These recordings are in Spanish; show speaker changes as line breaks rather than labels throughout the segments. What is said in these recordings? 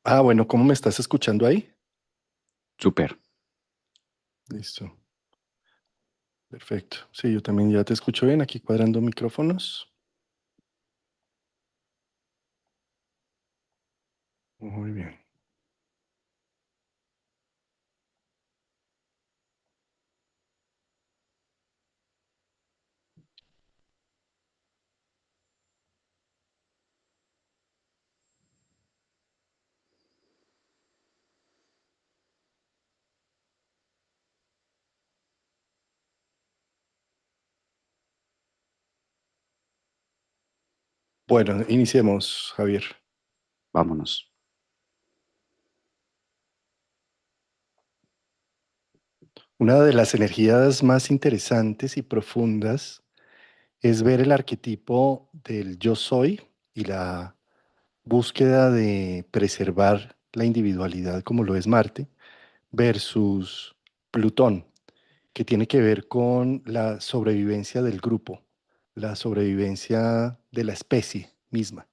Bueno, ¿cómo me estás escuchando ahí?
Súper.
Listo, perfecto. Sí, yo también ya te escucho bien aquí cuadrando micrófonos. Muy bien. Bueno, iniciemos, Javier.
Vámonos.
Una de las energías más interesantes y profundas es ver el arquetipo del yo soy y la búsqueda de preservar la individualidad como lo es Marte versus Plutón, que tiene que ver con la sobrevivencia del grupo, la sobrevivencia de la especie misma.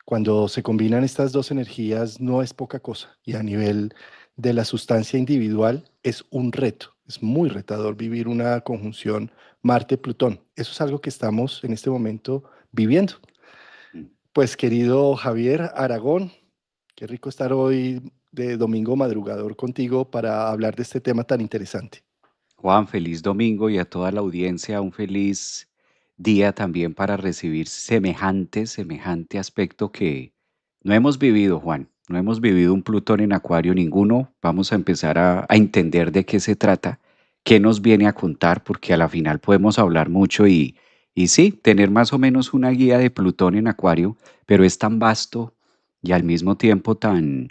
Cuando se combinan estas dos energías no es poca cosa y a nivel de la sustancia individual es un reto, es muy retador vivir una conjunción Marte-Plutón. Eso es algo que estamos en este momento viviendo.
Mm.
Pues querido Javier Aragón, qué rico estar hoy de domingo madrugador contigo para hablar de este tema tan interesante.
Juan, feliz domingo y a toda la audiencia un feliz día también para recibir semejante aspecto que no hemos vivido, Juan. No hemos vivido un Plutón en Acuario ninguno. Vamos a empezar a entender de qué se trata, qué nos viene a contar, porque a la final podemos hablar mucho y sí, tener más o menos una guía de Plutón en Acuario, pero es tan vasto y al mismo tiempo tan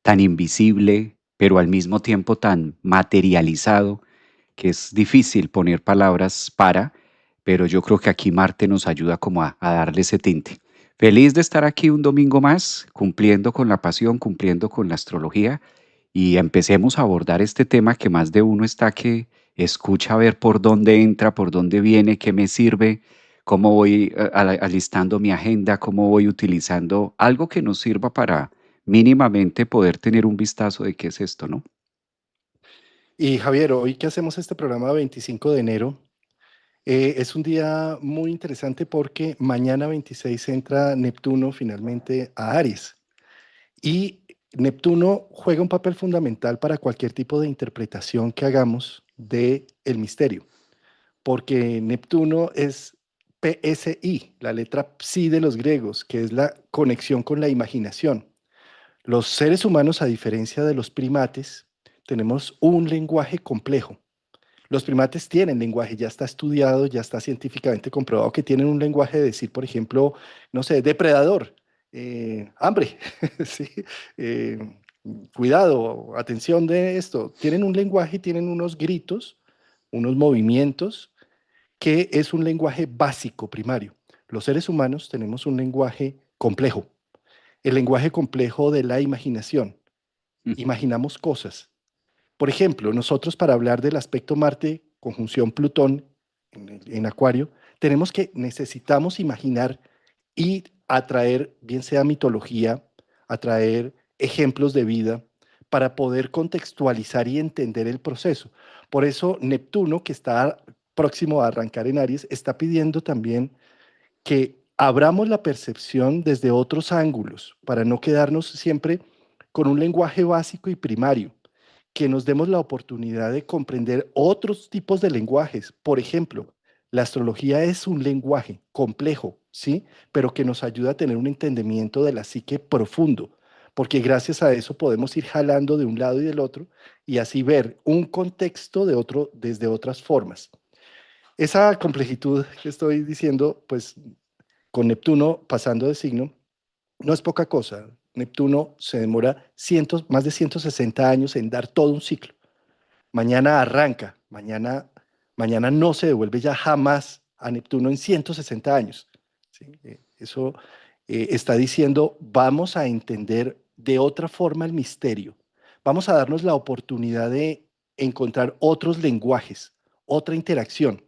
invisible, pero al mismo tiempo tan materializado, que es difícil poner palabras para, pero yo creo que aquí Marte nos ayuda como a darle ese tinte. Feliz de estar aquí un domingo más, cumpliendo con la pasión, cumpliendo con la astrología, y empecemos a abordar este tema que más de uno está que escucha a ver por dónde entra, por dónde viene, qué me sirve, cómo voy alistando mi agenda, cómo voy utilizando algo que nos sirva para mínimamente poder tener un vistazo de qué es esto, ¿no?
Y Javier, hoy que hacemos este programa 25 de enero, es un día muy interesante porque mañana 26 entra Neptuno finalmente a Aries. Y Neptuno juega un papel fundamental para cualquier tipo de interpretación que hagamos de el misterio, porque Neptuno es PSI, la letra Psi de los griegos, que es la conexión con la imaginación. Los seres humanos, a diferencia de los primates, tenemos un lenguaje complejo. Los primates tienen lenguaje, ya está estudiado, ya está científicamente comprobado que tienen un lenguaje de decir, por ejemplo, no sé, depredador, hambre, ¿sí? Eh, cuidado, atención de esto. Tienen un lenguaje, tienen unos gritos, unos movimientos, que es un lenguaje básico, primario. Los seres humanos tenemos un lenguaje complejo, el lenguaje complejo de la imaginación. Imaginamos cosas, por ejemplo, nosotros para hablar del aspecto Marte, conjunción Plutón en Acuario, necesitamos imaginar y atraer, bien sea mitología, atraer ejemplos de vida para poder contextualizar y entender el proceso. Por eso Neptuno, que está próximo a arrancar en Aries, está pidiendo también que abramos la percepción desde otros ángulos para no quedarnos siempre con un lenguaje básico y primario, que nos demos la oportunidad de comprender otros tipos de lenguajes. Por ejemplo, la astrología es un lenguaje complejo, ¿sí? Pero que nos ayuda a tener un entendimiento de la psique profundo, porque gracias a eso podemos ir jalando de un lado y del otro y así ver un contexto de otro desde otras formas. Esa complejitud que estoy diciendo, pues con Neptuno pasando de signo, no es poca cosa. Neptuno se demora más de 160 años en dar todo un ciclo. Mañana arranca, mañana no se devuelve ya jamás a Neptuno en 160 años. ¿Sí? Eso está diciendo, vamos a entender de otra forma el misterio. Vamos a darnos la oportunidad de encontrar otros lenguajes, otra interacción.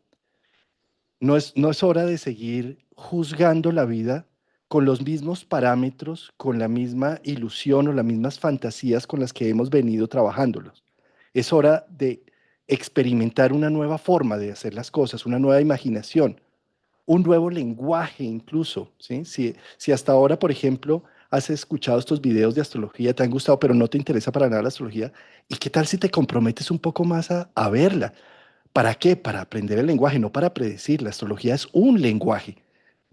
No es hora de seguir juzgando la vida con los mismos parámetros, con la misma ilusión o las mismas fantasías con las que hemos venido trabajándolos. Es hora de experimentar una nueva forma de hacer las cosas, una nueva imaginación, un nuevo lenguaje incluso, ¿sí? Si hasta ahora, por ejemplo, has escuchado estos videos de astrología, te han gustado, pero no te interesa para nada la astrología, ¿y qué tal si te comprometes un poco más a verla? ¿Para qué? Para aprender el lenguaje, no para predecir. La astrología es un lenguaje,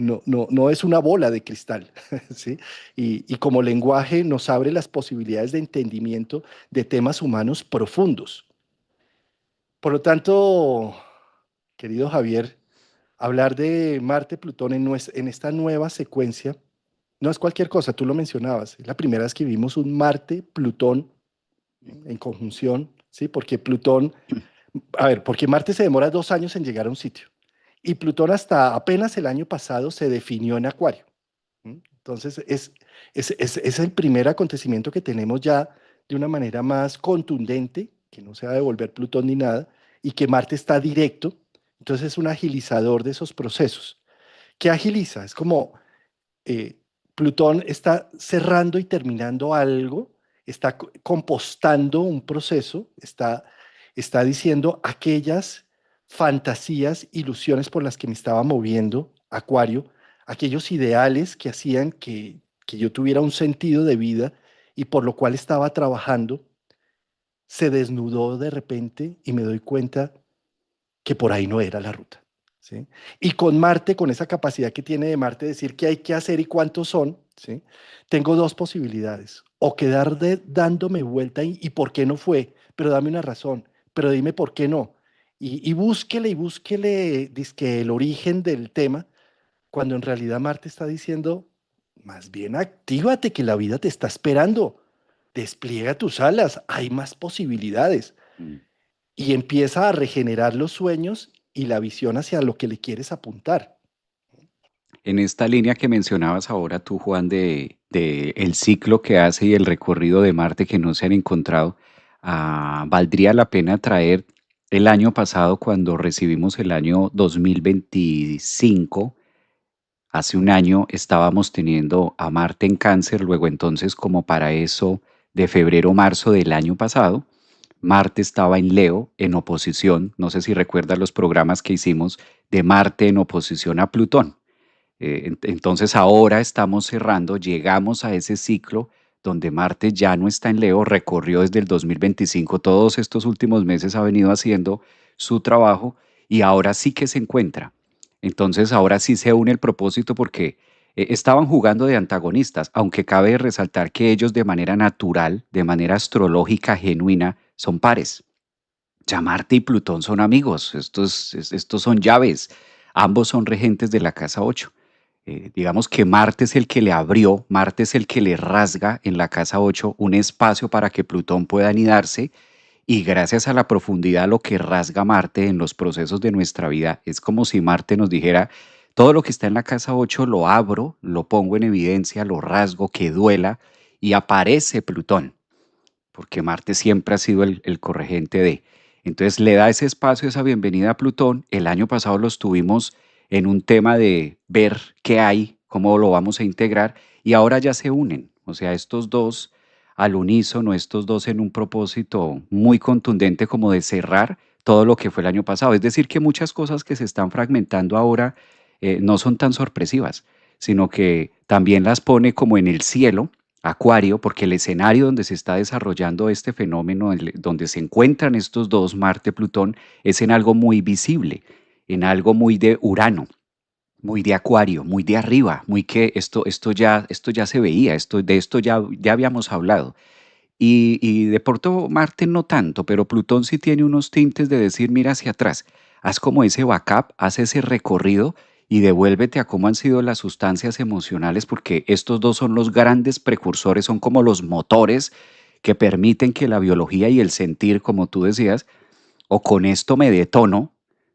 no es una bola de cristal, ¿sí? Y como lenguaje nos abre las posibilidades de entendimiento de temas humanos profundos. Por lo tanto, querido Javier, hablar de Marte-Plutón en esta nueva secuencia no es cualquier cosa, tú lo mencionabas, es la primera vez que vimos un Marte-Plutón en conjunción, ¿sí? Porque Plutón, a ver, porque Marte se demora 2 años en llegar a un sitio y Plutón hasta apenas el año pasado se definió en Acuario. Entonces, es el primer acontecimiento que tenemos ya de una manera más contundente, que no se va a devolver Plutón ni nada, y que Marte está directo. Entonces, es un agilizador de esos procesos. ¿Qué agiliza? Es como eh, Plutón está cerrando y terminando algo, está compostando un proceso, está diciendo aquellas fantasías, ilusiones por las que me estaba moviendo, Acuario, aquellos ideales que hacían que yo tuviera un sentido de vida y por lo cual estaba trabajando, se desnudó de repente y me doy cuenta que por ahí no era la ruta, ¿sí? Y con Marte, con esa capacidad que tiene de Marte decir qué hay que hacer y cuántos son, ¿sí? Tengo dos posibilidades, o quedar dándome vuelta y por qué no fue, pero dame una razón, pero dime por qué no. Y búsquele, dizque el origen del tema, cuando en realidad Marte está diciendo, más bien actívate que la vida te está esperando, despliega tus alas, hay más posibilidades
Mm.
y empieza a regenerar los sueños y la visión hacia lo que le quieres apuntar.
En esta línea que mencionabas ahora tú, Juan, de el ciclo que hace y el recorrido de Marte que no se han encontrado, valdría la pena traer el año pasado cuando recibimos el año 2025. Hace un año estábamos teniendo a Marte en Cáncer, luego entonces como para eso de febrero, marzo del año pasado, Marte estaba en Leo, en oposición, no sé si recuerdas los programas que hicimos de Marte en oposición a Plutón. Entonces ahora estamos cerrando, llegamos a ese ciclo donde Marte ya no está en Leo, recorrió desde el 2025, todos estos últimos meses ha venido haciendo su trabajo y ahora sí que se encuentra. Entonces ahora sí se une el propósito porque estaban jugando de antagonistas, aunque cabe resaltar que ellos de manera natural, de manera astrológica genuina, son pares. Ya Marte y Plutón son amigos, estos son llaves, ambos son regentes de la casa 8. Digamos que Marte es el que le abrió, Marte es el que le rasga en la casa 8 un espacio para que Plutón pueda anidarse y gracias a la profundidad lo que rasga Marte en los procesos de nuestra vida es como si Marte nos dijera, todo lo que está en la casa 8 lo abro, lo pongo en evidencia, lo rasgo, que duela y aparece Plutón porque Marte siempre ha sido el corregente de. Entonces le da ese espacio, esa bienvenida a Plutón. El año pasado los tuvimos en un tema de ver qué hay, cómo lo vamos a integrar, y ahora ya se unen. O sea, estos dos al unísono, estos dos en un propósito muy contundente como de cerrar todo lo que fue el año pasado. Es decir, que muchas cosas que se están fragmentando ahora no son tan sorpresivas, sino que también las pone como en el cielo Acuario, porque el escenario donde se está desarrollando este fenómeno, donde se encuentran estos dos, Marte, Plutón, es en algo muy visible, en algo muy de Urano, muy de Acuario, muy de arriba, muy que esto ya se veía, de esto ya habíamos hablado. Y de pronto Marte no tanto, pero Plutón sí tiene unos tintes de decir, mira hacia atrás, haz como ese backup, haz ese recorrido y devuélvete a cómo han sido las sustancias emocionales, porque estos dos son los grandes precursores, son como los motores que permiten que la biología y el sentir, como tú decías, o con esto me detono,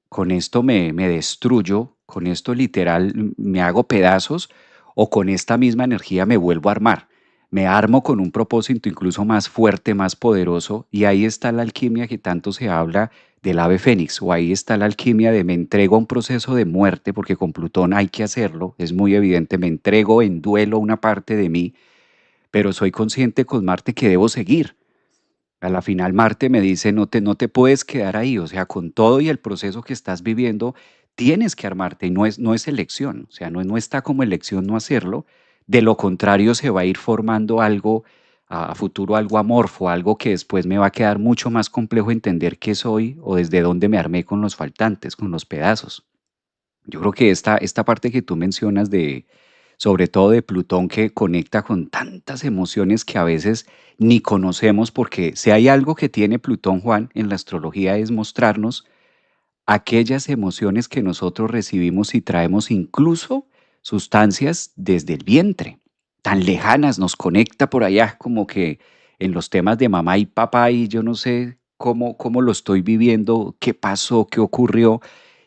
con esto me destruyo, con esto literal me hago pedazos, o con esta misma energía me vuelvo a armar. Me armo con un propósito incluso más fuerte, más poderoso, y ahí está la alquimia que tanto se habla del ave fénix, o ahí está la alquimia de me entrego a un proceso de muerte, porque con Plutón hay que hacerlo, es muy evidente, me entrego en duelo a una parte de mí, pero soy consciente con Marte que debo seguir. A la final Marte me dice, no te puedes quedar ahí, o sea, con todo y el proceso que estás viviendo, tienes que armarte y no es elección, o sea, no está como elección no hacerlo, de lo contrario se va a ir formando algo a futuro, algo amorfo, algo que después me va a quedar mucho más complejo entender qué soy o desde dónde me armé con los faltantes, con los pedazos. Yo creo que esta parte que tú mencionas de, sobre todo de Plutón, que conecta con tantas emociones que a veces ni conocemos, porque si hay algo que tiene Plutón, Juan, en la astrología es mostrarnos aquellas emociones que nosotros recibimos y traemos incluso sustancias desde el vientre, tan lejanas, nos conecta por allá, como que en los temas de mamá y papá, y yo no sé cómo lo estoy viviendo, qué pasó, qué ocurrió,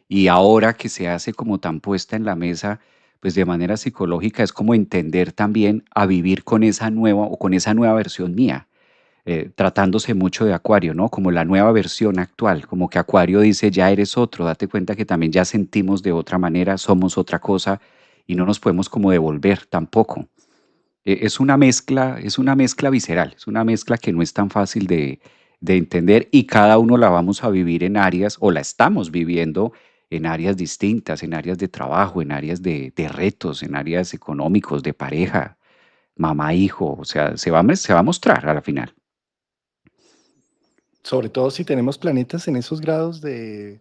y ahora que se hace como tan puesta en la mesa, pues de manera psicológica es como entender también a vivir con esa nueva o con esa nueva versión mía, tratándose mucho de Acuario, ¿no? Como la nueva versión actual, como que Acuario dice, ya eres otro, date cuenta que también ya sentimos de otra manera, somos otra cosa y no nos podemos como devolver tampoco. Es una mezcla visceral, es una mezcla que no es tan fácil de entender y cada uno la vamos a vivir en áreas o la estamos viviendo en áreas distintas, en áreas de trabajo, en áreas de retos, en áreas económicos, de pareja, mamá, hijo, o sea, se va a mostrar a la final.
Sobre todo si tenemos planetas en esos grados de
De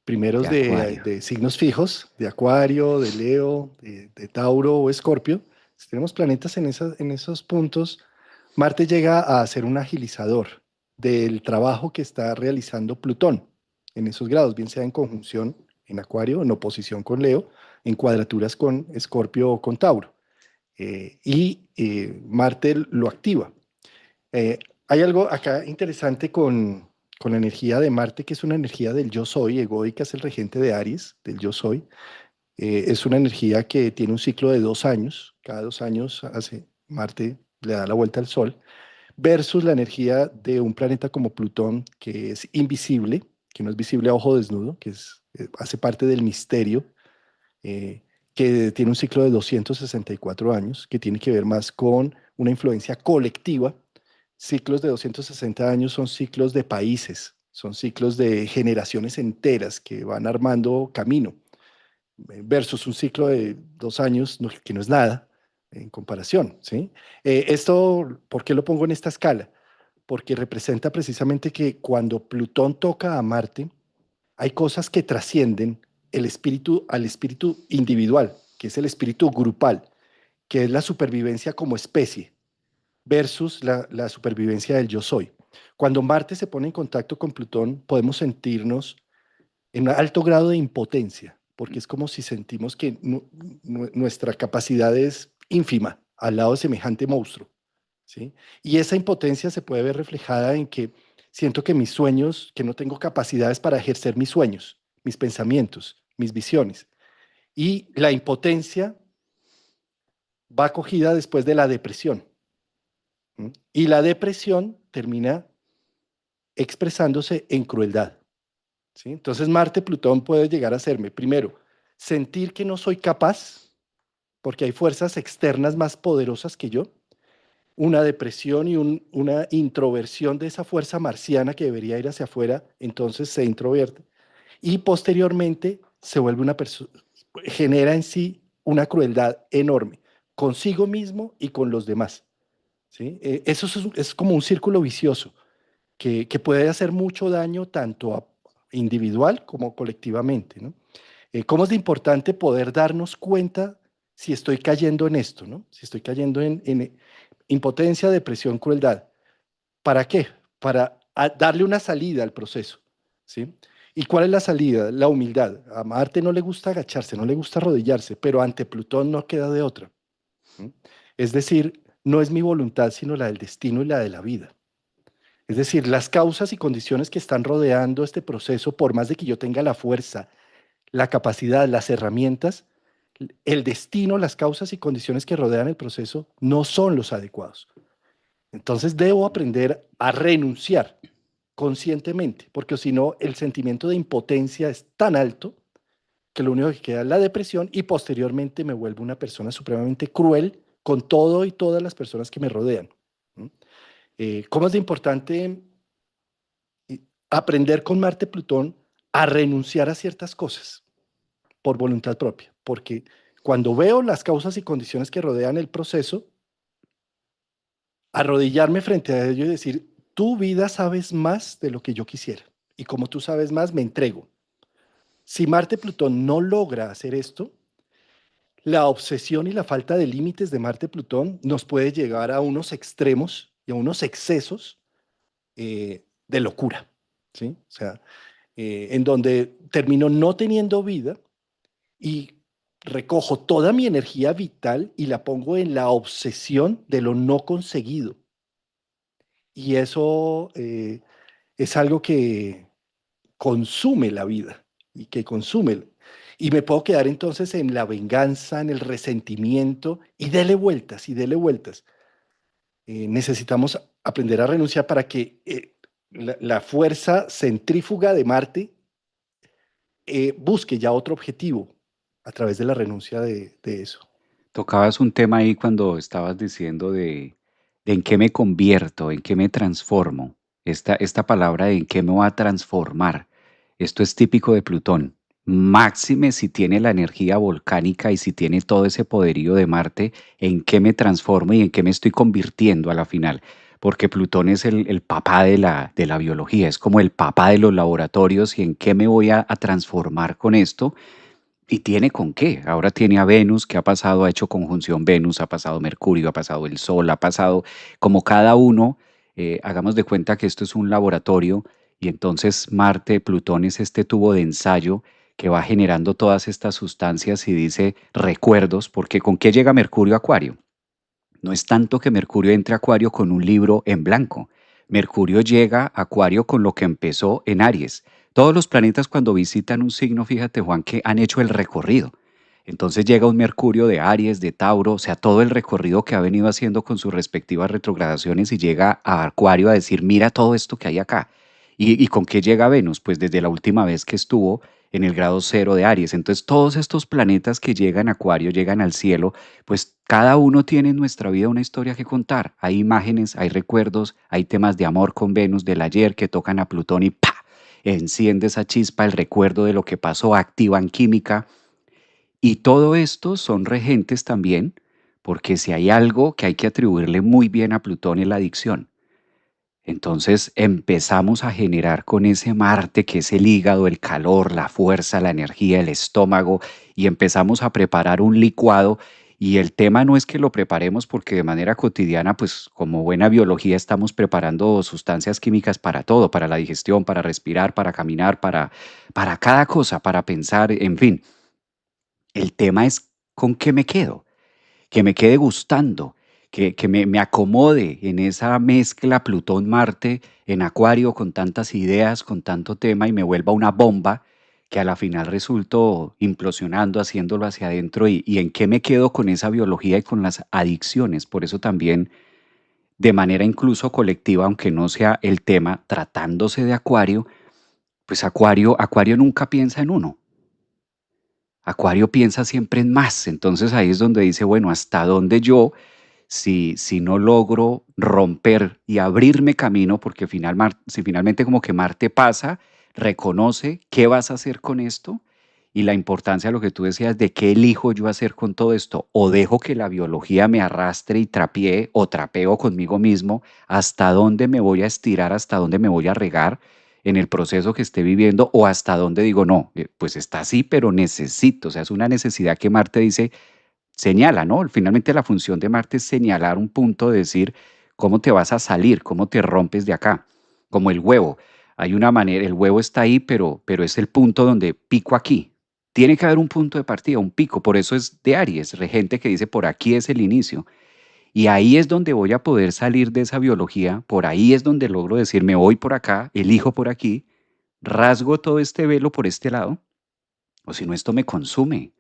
primeros de,
Acuario.
de signos fijos, de Acuario, de Leo, de Tauro o Escorpio. Si tenemos planetas en esos puntos, Marte llega a ser un agilizador del trabajo que está realizando Plutón en esos grados, bien sea en conjunción en Acuario, en oposición con Leo, en cuadraturas con Escorpio o con Tauro. Marte lo activa. Eh, Hay algo acá interesante con la energía de Marte, que es una energía del yo soy. Egoica es el regente de Aries, del yo soy. Es una energía que tiene un ciclo de 2 años. Cada 2 años hace Marte le da la vuelta al Sol, versus la energía de un planeta como Plutón, que es invisible, que no es visible a ojo desnudo, hace parte del misterio, eh, que tiene un ciclo de 264 años, que tiene que ver más con una influencia colectiva. Ciclos de 260 años son ciclos de países, son ciclos de generaciones enteras que van armando camino, versus un ciclo de 2 años, que no es nada en comparación, ¿sí? Esto, ¿por qué lo pongo en esta escala? Porque representa precisamente que cuando Plutón toca a Marte, hay cosas que trascienden el espíritu al espíritu individual, que es el espíritu grupal, que es la supervivencia como especie versus la supervivencia del yo soy. Cuando Marte se pone en contacto con Plutón, podemos sentirnos en un alto grado de impotencia, porque es como si sentimos que nuestra capacidad es ínfima al lado de semejante monstruo, ¿sí? Y esa impotencia se puede ver reflejada en que siento que mis sueños, que no tengo capacidades para ejercer mis sueños, mis pensamientos, mis visiones. Y la impotencia va acogida después de la depresión. ¿Mm? Y la depresión termina expresándose en crueldad, ¿sí? Entonces Marte-Plutón puede llegar a hacerme, primero, sentir que no soy capaz, porque hay fuerzas externas más poderosas que yo, una depresión y una introversión de esa fuerza marciana que debería ir hacia afuera, entonces se introvierte. Y posteriormente se vuelve una persona, genera en sí una crueldad enorme, consigo mismo y con los demás, ¿sí? Eso es como un círculo vicioso que puede hacer mucho daño tanto individual como colectivamente, ¿no? ¿Cómo es de importante poder darnos cuenta si estoy cayendo en esto, ¿no? Si estoy cayendo en impotencia, depresión, crueldad. ¿Para qué? Para darle una salida al proceso, ¿sí? ¿Y cuál es la salida? La humildad. A Marte no le gusta agacharse, no le gusta arrodillarse, pero ante Plutón no queda de otra. ¿Mm? Es decir, no es mi voluntad, sino la del destino y la de la vida. Es decir, las causas y condiciones que están rodeando este proceso, por más de que yo tenga la fuerza, la capacidad, las herramientas, el destino, las causas y condiciones que rodean el proceso no son los adecuados. Entonces debo aprender a renunciar, conscientemente, porque si no, el sentimiento de impotencia es tan alto que lo único que queda es la depresión y posteriormente me vuelvo una persona supremamente cruel con todo y todas las personas que me rodean. ¿Mm? ¿Cómo es de importante aprender con Marte-Plutón a renunciar a ciertas cosas por voluntad propia? Porque cuando veo las causas y condiciones que rodean el proceso, arrodillarme frente a ello y decir, tu vida sabes más de lo que yo quisiera. Y como tú sabes más, me entrego. Si Marte-Plutón no logra hacer esto, la obsesión y la falta de límites de Marte-Plutón nos puede llegar a unos extremos y a unos excesos de locura, ¿sí? O sea, en donde termino no teniendo vida y recojo toda mi energía vital y la pongo en la obsesión de lo no conseguido. Y eso es algo que consume la vida y que consume. Y me puedo quedar entonces en la venganza, en el resentimiento y dele vueltas y dele vueltas. Necesitamos aprender a renunciar para que la fuerza centrífuga de Marte busque ya otro objetivo a través de la renuncia de eso.
Tocabas un tema ahí cuando estabas diciendo de en qué me convierto, en qué me transformo. Esta palabra de en qué me va a transformar. Esto es típico de Plutón. Máxime si tiene la energía volcánica y si tiene todo ese poderío de Marte, en qué me transformo y en qué me estoy convirtiendo a la final. Porque Plutón es el papá de la biología, es como el papá de los laboratorios y en qué me voy a transformar con esto. Y tiene con qué. Ahora tiene a Venus, que ha pasado, ha hecho conjunción Venus, ha pasado Mercurio, ha pasado el Sol, ha pasado como cada uno. Hagamos de cuenta que esto es un laboratorio y entonces Marte, Plutón es este tubo de ensayo que va generando todas estas sustancias y dice recuerdos, porque ¿con qué llega Mercurio a Acuario? No es tanto que Mercurio entre a Acuario con un libro en blanco. Mercurio llega a Acuario con lo que empezó en Aries. Todos los planetas cuando visitan un signo, fíjate Juan, que han hecho el recorrido. Entonces llega un Mercurio de Aries, de Tauro, o sea, todo el recorrido que ha venido haciendo con sus respectivas retrogradaciones y llega a Acuario a decir, mira todo esto que hay acá. ¿Y con qué llega Venus? Pues desde la última vez que estuvo en el grado cero de Aries. Entonces todos estos planetas que llegan a Acuario, llegan al cielo, pues cada uno tiene en nuestra vida una historia que contar. Hay imágenes, hay recuerdos, hay temas de amor con Venus del ayer que tocan a Plutón y ¡pa! Enciende esa chispa, el recuerdo de lo que pasó, activan química. Y todo esto son regentes también, porque si hay algo que hay que atribuirle muy bien a Plutón es la adicción. Entonces empezamos a generar con ese Marte que es el hígado, el calor, la fuerza, la energía, el estómago, y empezamos a preparar un licuado. Y el tema no es que lo preparemos porque de manera cotidiana, pues como buena biología estamos preparando sustancias químicas para todo, para la digestión, para respirar, para caminar, para cada cosa, para pensar, en fin. El tema es con qué me quedo, que me quede gustando, que me acomode en esa mezcla Plutón-Marte en Acuario con tantas ideas, con tanto tema y me vuelva una bomba que a la final resulto implosionando, haciéndolo hacia adentro y en qué me quedo con esa biología y con las adicciones. Por eso también, de manera incluso colectiva, aunque no sea el tema, tratándose de Acuario, pues Acuario nunca piensa en uno. Acuario piensa siempre en más. Entonces ahí es donde dice, bueno, ¿hasta dónde yo si no logro romper y abrirme camino, porque si finalmente como que Marte pasa, reconoce qué vas a hacer con esto y la importancia de lo que tú decías de qué elijo yo hacer con todo esto, o dejo que la biología me arrastre y trapee o trapeo conmigo mismo, hasta dónde me voy a estirar, hasta dónde me voy a regar en el proceso que esté viviendo, o hasta dónde digo, no, pues está así, pero necesito, o sea, es una necesidad que Marte dice, señala, ¿no? Finalmente la función de Marte es señalar un punto de decir cómo te vas a salir, cómo te rompes de acá, como el huevo. Hay una manera, el huevo está ahí, pero es el punto donde pico aquí. Tiene que haber un punto de partida, un pico, por eso es de Aries, regente que dice por aquí es el inicio. Y ahí es donde voy a poder salir de esa biología, por ahí es donde logro decir me voy por acá, elijo por aquí, rasgo todo este velo por este lado, o si no esto me consume.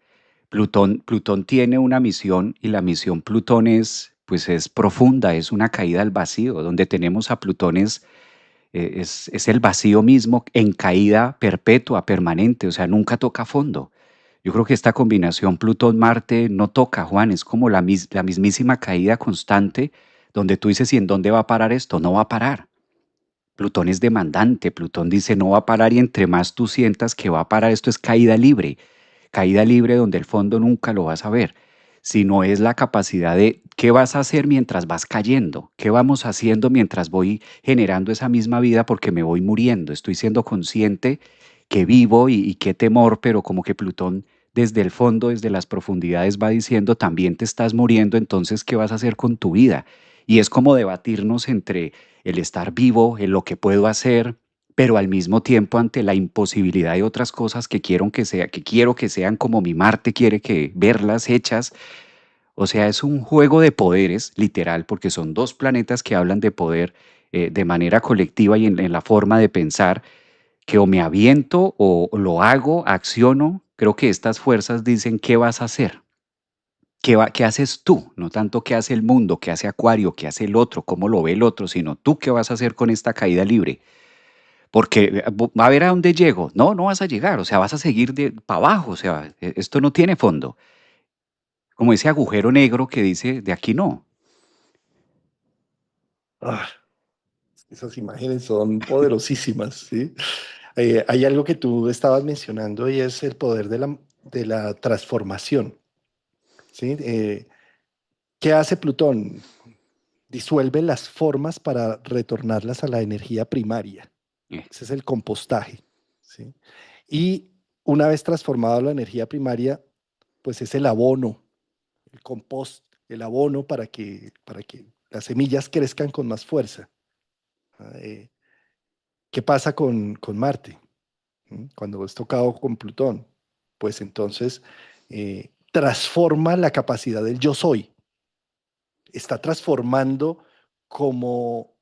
Plutón tiene una misión y la misión Plutón es, pues es profunda, es una caída al vacío, donde tenemos a Plutones es el vacío mismo en caída perpetua, permanente, o sea, nunca toca fondo. Yo creo que esta combinación Plutón-Marte no toca, Juan, es como la mismísima caída constante donde tú dices, ¿y en dónde va a parar esto? No va a parar. Plutón es demandante, Plutón dice no va a parar y entre más tú sientas que va a parar, esto es caída libre donde el fondo nunca lo vas a ver, sino es la capacidad de qué vas a hacer mientras vas cayendo, qué vamos haciendo mientras voy generando esa misma vida porque me voy muriendo, estoy siendo consciente que vivo y qué temor, pero como que Plutón desde el fondo, desde las profundidades va diciendo también te estás muriendo, entonces ¿qué vas a hacer con tu vida? Y es como debatirnos entre el estar vivo, en lo que puedo hacer, pero al mismo tiempo ante la imposibilidad de otras cosas que quiero que sean como mi Marte quiere que verlas hechas. O sea, es un juego de poderes, literal, porque son dos planetas que hablan de poder de manera colectiva y en la forma de pensar, que o me aviento o lo hago, acciono. Creo que estas fuerzas dicen qué vas a hacer. ¿Qué haces tú? No tanto qué hace el mundo, qué hace Acuario, qué hace el otro, cómo lo ve el otro, sino tú qué vas a hacer con esta caída libre. Porque a ver a dónde llego. No, no vas a llegar, o sea, vas a seguir para abajo, o sea, esto no tiene fondo. Como ese agujero negro que dice, de aquí no.
Ah, esas imágenes son poderosísimas, ¿sí? Hay algo que tú estabas mencionando y es el poder de la transformación, ¿sí? ¿Qué hace Plutón? Disuelve las formas para retornarlas a la energía primaria.
Eh,
Ese es el compostaje, ¿sí? Y una vez transformada la energía primaria, pues es el abono, el compost, el abono para que las semillas crezcan con más fuerza. ¿Ah? ¿Qué pasa con Marte? Cuando es tocado con Plutón, pues entonces transforma la capacidad del yo soy, está transformando como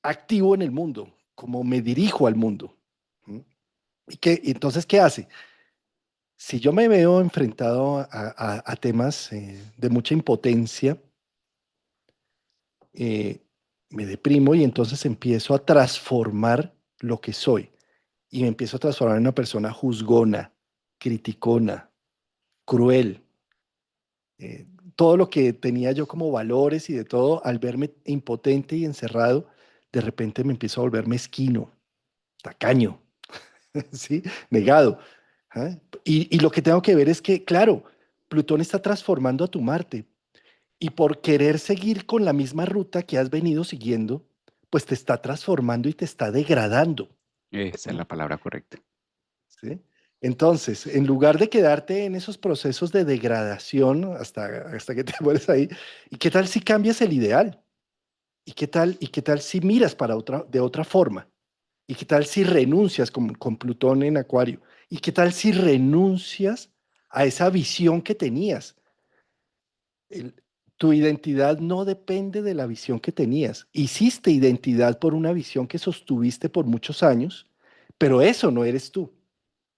activo en el mundo, como me dirijo al mundo. ¿Mm? Y entonces, ¿qué hace? Si yo me veo enfrentado a temas de mucha impotencia, eh, me deprimo y entonces empiezo a transformar lo que soy y me empiezo a transformar en una persona juzgona, criticona, cruel. Eh, Todo lo que tenía yo como valores y de todo, al verme impotente y encerrado, de repente me empiezo a volver mezquino, tacaño, ¿sí? Negado. ¿Ah? Y lo que tengo que ver es que, claro, Plutón está transformando a tu Marte y por querer seguir con la misma ruta que has venido siguiendo, pues te está transformando y te está degradando.
esa es
¿Mm?
la palabra correcta.
¿Sí? Entonces, en lugar de quedarte en esos procesos de degradación hasta que te mueres ahí, ¿y qué tal si cambias el ideal? Y qué tal si miras para de otra forma? ¿Y qué tal si renuncias con Plutón en Acuario? ¿Y qué tal si renuncias a esa visión que tenías? El- Tu identidad no depende de la visión que tenías. Hiciste identidad por una visión que sostuviste por muchos años, pero eso no eres tú.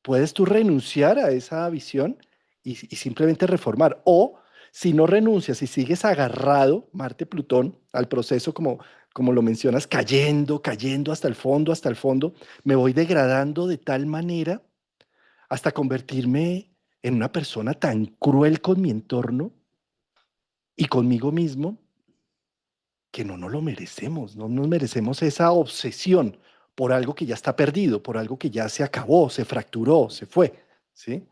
Puedes tú renunciar a esa visión y simplemente reformar. O si no renuncias y sigues agarrado, Marte-Plutón, al proceso como lo mencionas, cayendo hasta el fondo, me voy degradando de tal manera hasta convertirme en una persona tan cruel con mi entorno y conmigo mismo que no nos lo merecemos, no nos merecemos esa obsesión por algo que ya está perdido, por algo que ya se acabó, se fracturó, se fue, ¿sí?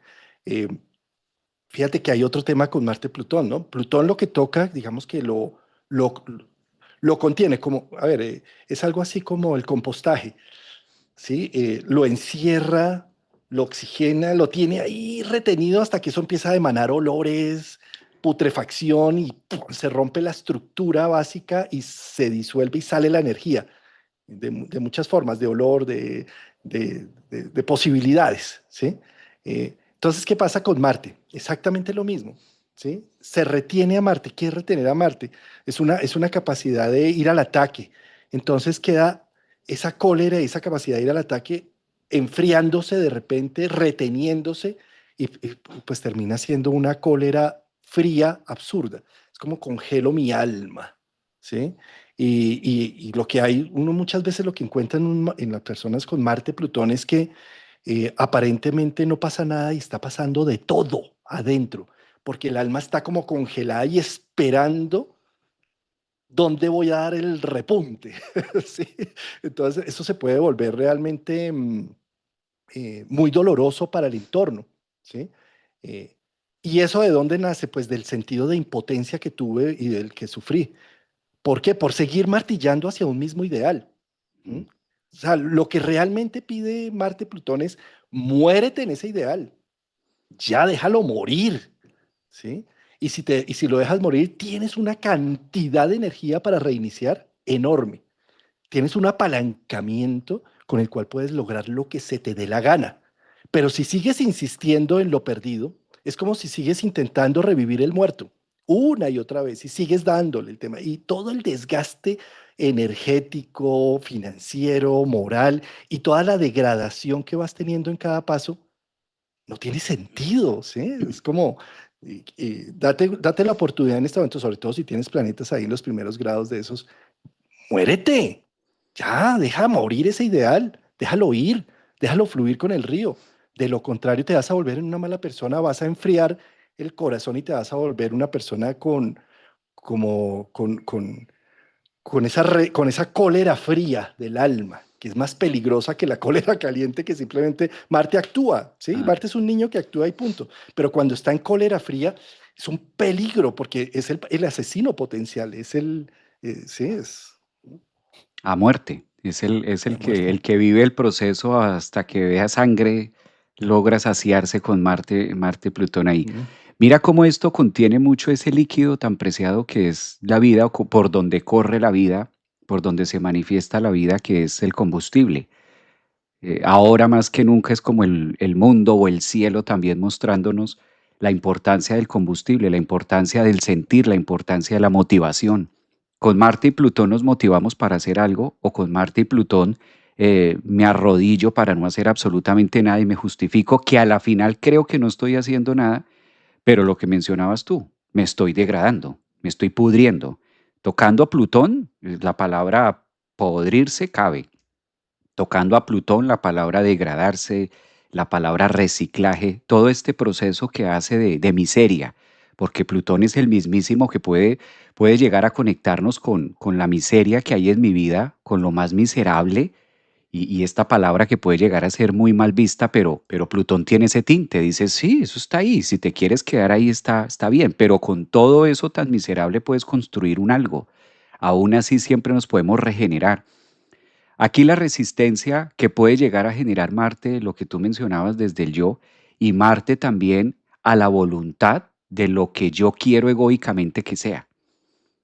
Eh, Fíjate que hay otro tema con Marte-Plutón, ¿no? Plutón lo que toca, digamos que lo, lo contiene, como, a ver, es algo así como el compostaje, ¿sí? Lo encierra, lo oxigena, lo tiene ahí retenido hasta que eso empieza a emanar olores, putrefacción y ¡pum! Se rompe la estructura básica y se disuelve y sale la energía de muchas formas, de olor, de posibilidades, ¿sí? Entonces, ¿qué pasa con Marte? Exactamente lo mismo, ¿sí? Se retiene a Marte. ¿Qué es retener a Marte? Es una capacidad de ir al ataque. Entonces queda esa cólera, esa capacidad de ir al ataque enfriándose de repente, reteniéndose y pues termina siendo una cólera fría, absurda. Es como congelo mi alma, ¿sí? Y lo que hay, uno muchas veces lo que encuentra en las personas con Marte, Plutón, es que aparentemente no pasa nada y está pasando de todo adentro, porque el alma está como congelada y esperando dónde voy a dar el repunte. ¿Sí? Entonces, eso se puede volver realmente muy doloroso para el entorno. ¿Sí? Eh, ¿Y eso de dónde nace? Pues del sentido de impotencia que tuve y del que sufrí. ¿Por qué? Por seguir martillando hacia un mismo ideal. ¿Mm?
Mm.
O sea, lo que realmente pide Marte Plutón es muérete en ese ideal, ya déjalo morir, ¿sí? Y si lo dejas morir, tienes una cantidad de energía para reiniciar enorme. Tienes un apalancamiento con el cual puedes lograr lo que se te dé la gana. Pero si sigues insistiendo en lo perdido, es como si sigues intentando revivir el muerto una y otra vez y sigues dándole el tema. Y todo el desgaste energético, financiero, moral y toda la degradación que vas teniendo en cada paso no tiene sentido, ¿sí? Es como, date la oportunidad en este momento, sobre todo si tienes planetas ahí en los primeros grados de esos, muérete. Ya, deja morir ese ideal, déjalo ir, déjalo fluir con el río. De lo contrario, te vas a volver en una mala persona, vas a enfriar el corazón y te vas a volver una persona como, con esa cólera fría del alma, que es más peligrosa que la cólera caliente que simplemente Marte actúa, ¿sí?
Ah,
Marte es un niño que actúa y punto. Pero cuando está en cólera fría, es un peligro porque es el asesino potencial, sí, es
a muerte. Es
la muerte.
el que vive el proceso hasta que vea sangre, logra saciarse con Marte, Marte, Plutón ahí.
Mm.
Mira cómo esto contiene mucho ese líquido tan preciado que es la vida, o por donde corre la vida, por donde se manifiesta la vida, que es el combustible. Ahora más que nunca es como el mundo o el cielo también mostrándonos la importancia del combustible, la importancia del sentir, la importancia de la motivación. Con Marte y Plutón nos motivamos para hacer algo, o con Marte y Plutón me arrodillo para no hacer absolutamente nada y me justifico que a la final creo que no estoy haciendo nada, pero lo que mencionabas tú, me estoy degradando, me estoy pudriendo. Tocando a Plutón, la palabra podrirse cabe. Tocando a Plutón, la palabra degradarse, la palabra reciclaje, todo este proceso que hace de miseria, porque Plutón es el mismísimo que puede llegar a conectarnos con la miseria que hay en mi vida, con lo más miserable, y esta palabra que puede llegar a ser muy mal vista, pero Plutón tiene ese tinte, dice, sí, eso está ahí, si te quieres quedar ahí está bien, pero con todo eso tan miserable puedes construir un algo. Aún así siempre nos podemos regenerar. Aquí la resistencia que puede llegar a generar Marte, lo que tú mencionabas desde el yo, y Marte también a la voluntad de lo que yo quiero egoicamente que sea.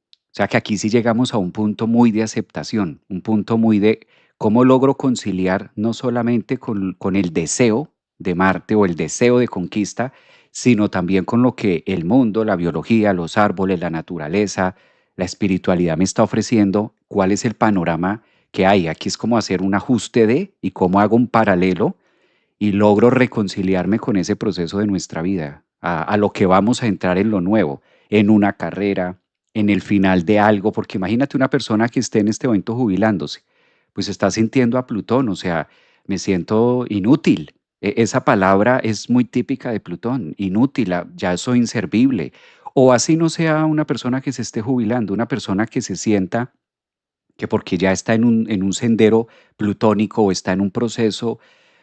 O sea que aquí sí llegamos a un punto muy de aceptación, un punto muy de cómo logro conciliar no solamente con el deseo de Marte o el deseo de conquista, sino también con lo que el mundo, la biología, los árboles, la naturaleza, la espiritualidad me está ofreciendo, cuál es el panorama que hay. Aquí es como hacer un ajuste de y cómo hago un paralelo y logro reconciliarme con ese proceso de nuestra vida, a lo que vamos a entrar en lo nuevo, en una carrera, en el final de algo, porque imagínate una persona que esté en este momento jubilándose, pues está sintiendo a Plutón, o sea, me siento inútil. Esa palabra es muy típica de Plutón, inútil, ya soy inservible. O así no sea una persona que se esté jubilando, una persona que se sienta que porque ya está en un sendero plutónico o está en un proceso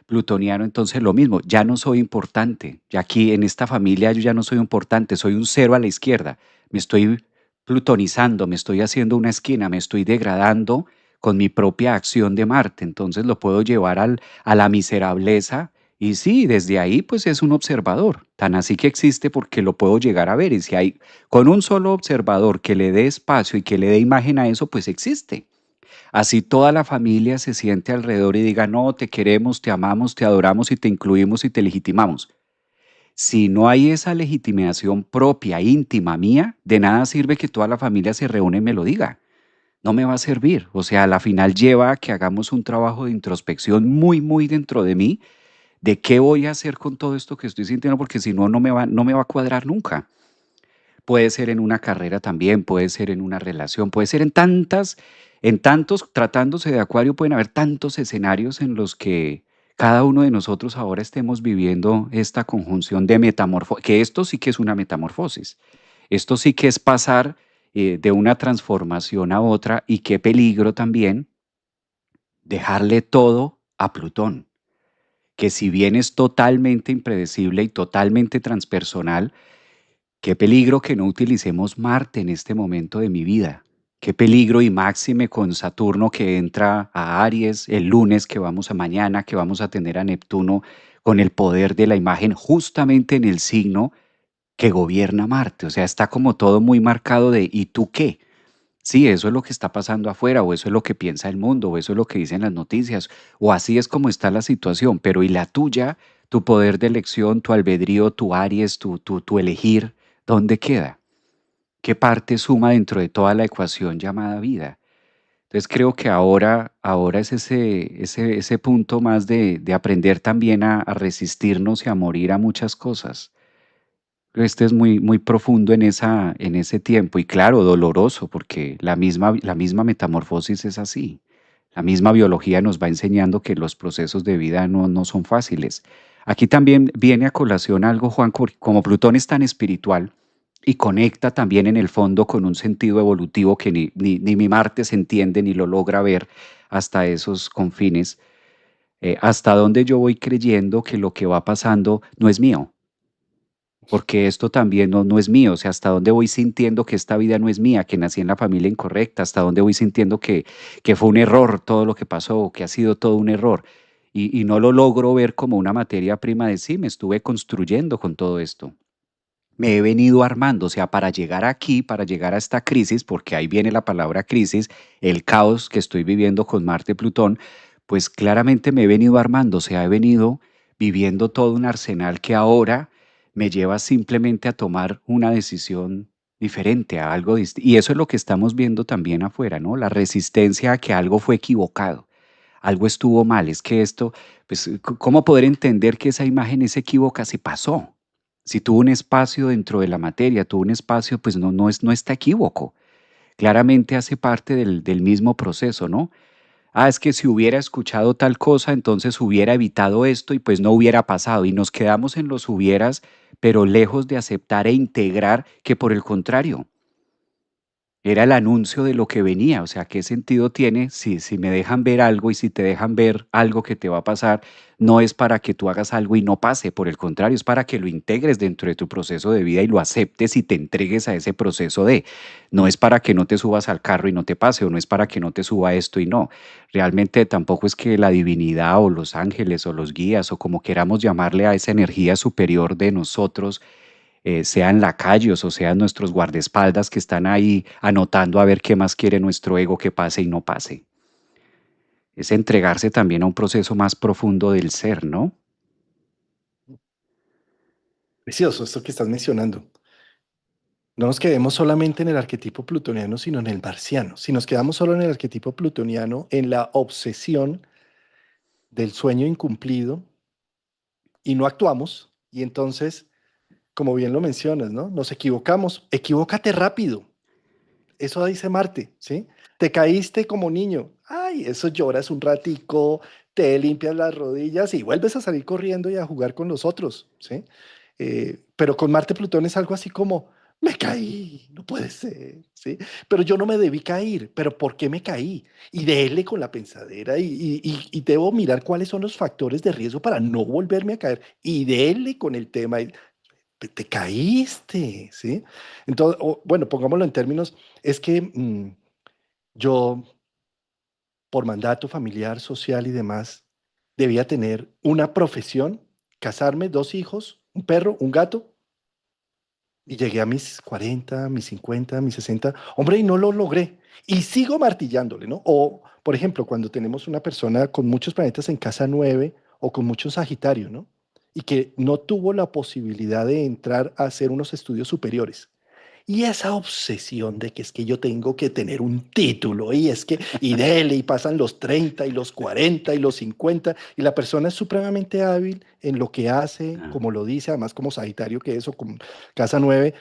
plutoniano, entonces lo mismo, ya no soy importante, ya aquí en esta familia yo ya no soy importante, soy un cero a la izquierda, me estoy plutonizando, me estoy haciendo una esquina, me estoy degradando con mi propia acción de Marte, entonces lo puedo llevar a la miserableza y sí, desde ahí pues es un observador, tan así que existe porque lo puedo llegar a ver y si hay con un solo observador que le dé espacio y que le dé imagen a eso, pues existe. Así toda la familia se siente alrededor y diga, no, te queremos, te amamos, te adoramos y te incluimos y te legitimamos. Si no hay esa legitimación propia, íntima, mía, de nada sirve que toda la familia se reúne y me lo diga. No me va a servir. O sea, a la final lleva a que hagamos un trabajo de introspección muy, muy dentro de mí, de qué voy a hacer con todo esto que estoy sintiendo, porque si no, no me va a cuadrar nunca. puede ser en una carrera también, puede ser en una relación, puede ser en tantos, tratándose de Acuario, pueden haber tantos escenarios en los que cada uno de nosotros ahora estemos viviendo esta conjunción de metamorfosis, que esto sí que es una metamorfosis, esto sí que es pasar de una transformación a otra y qué peligro también dejarle todo a Plutón, que si bien es totalmente impredecible y totalmente transpersonal, qué peligro que no utilicemos Marte en este momento de mi vida. Qué peligro y máxime con Saturno que entra a Aries el lunes, que vamos a mañana, que vamos a tener a Neptuno con el poder de la imagen justamente en el signo que gobierna Marte. O sea, está como todo muy marcado de ¿y tú qué? Sí, eso es lo que está pasando afuera, o eso es lo que piensa el mundo, o eso es lo que dicen las noticias, o así es como está la situación, pero ¿y la tuya, tu poder de elección, tu albedrío, tu Aries, tu elegir, dónde queda? ¿Qué parte suma dentro de toda la ecuación llamada vida? Entonces creo que ahora es ese punto más de aprender también a resistirnos y a morir a muchas cosas. Este es muy, muy profundo en ese tiempo y claro, doloroso, porque la misma metamorfosis es así. La misma biología nos va enseñando que los procesos de vida no son fáciles. Aquí también viene a colación algo, Juan, como Plutón es tan espiritual y conecta también en el fondo con un sentido evolutivo que ni mi Marte se entiende ni lo logra ver hasta esos confines, hasta donde yo voy creyendo que lo que va pasando no es mío, porque esto también no es mío, o sea, hasta dónde voy sintiendo que esta vida no es mía, que nací en la familia incorrecta, hasta dónde voy sintiendo que fue un error todo lo que pasó, que ha sido todo un error, y no lo logro ver como una materia prima de sí, me estuve construyendo con todo esto. Me he venido armando, o sea, para llegar aquí, para llegar a esta crisis, porque ahí viene la palabra crisis, el caos que estoy viviendo con Marte y Plutón, pues claramente me he venido armando, o sea, he venido viviendo todo un arsenal que ahora me lleva simplemente a tomar una decisión diferente, a algo distinto. Y eso es lo que estamos viendo también afuera, ¿no? La resistencia a que algo fue equivocado, algo estuvo mal, es que esto, pues, ¿cómo poder entender que esa imagen es equívoca si pasó? Si tuvo un espacio dentro de la materia, tuvo un espacio, pues no está equívoco. Claramente hace parte del mismo proceso, ¿no? Ah, es que si hubiera escuchado tal cosa, entonces hubiera evitado esto y pues no hubiera pasado. Y nos quedamos en los hubieras, pero lejos de aceptar e integrar que por el contrario, era el anuncio de lo que venía, o sea, ¿qué sentido tiene si me dejan ver algo y si te dejan ver algo que te va a pasar? No es para que tú hagas algo y no pase, por el contrario, es para que lo integres dentro de tu proceso de vida y lo aceptes y te entregues a ese proceso de. No es para que no te subas al carro y no te pase, o no es para que no te suba esto y no. Realmente tampoco es que la divinidad o los ángeles o los guías o como queramos llamarle a esa energía superior de nosotros, sean lacayos o sean nuestros guardaespaldas que están ahí anotando a ver qué más quiere nuestro ego que pase y no pase. Es entregarse también a un proceso más profundo del ser, ¿no?
Precioso esto que estás mencionando. No nos quedemos solamente en el arquetipo plutoniano, sino en el marciano. Si nos quedamos solo en el arquetipo plutoniano, en la obsesión del sueño incumplido y no actuamos, y entonces, como bien lo mencionas, ¿no? Nos equivocamos. Equivócate rápido. Eso dice Marte, ¿sí? Te caíste como niño. Ay, eso lloras un ratico, te limpias las rodillas y vuelves a salir corriendo y a jugar con los otros, ¿sí? Pero con Marte Plutón es algo así como, me caí, no puede ser, ¿sí? Pero yo no me debí caer, pero ¿por qué me caí? Y déle con la pensadera y debo mirar cuáles son los factores de riesgo para no volverme a caer y déle con el tema. Te caíste, ¿sí? Entonces, bueno, pongámoslo en términos, es que yo, por mandato familiar, social y demás, debía tener una profesión, casarme, dos hijos, un perro, un gato, y llegué a mis 40, mis 50, mis 60, hombre, y no lo logré. Y sigo martillándole, ¿no? O, por ejemplo, cuando tenemos una persona con muchos planetas en casa 9 o con muchos Sagitario, ¿no? Y que no tuvo la posibilidad de entrar a hacer unos estudios superiores Y esa obsesión de que es que yo tengo que tener un título y es que, y dele, y pasan los 30 y los 40 y los 50 y la persona es supremamente hábil en lo que hace,
Ah,
como lo dice, además como Sagitario que es o como Casa 9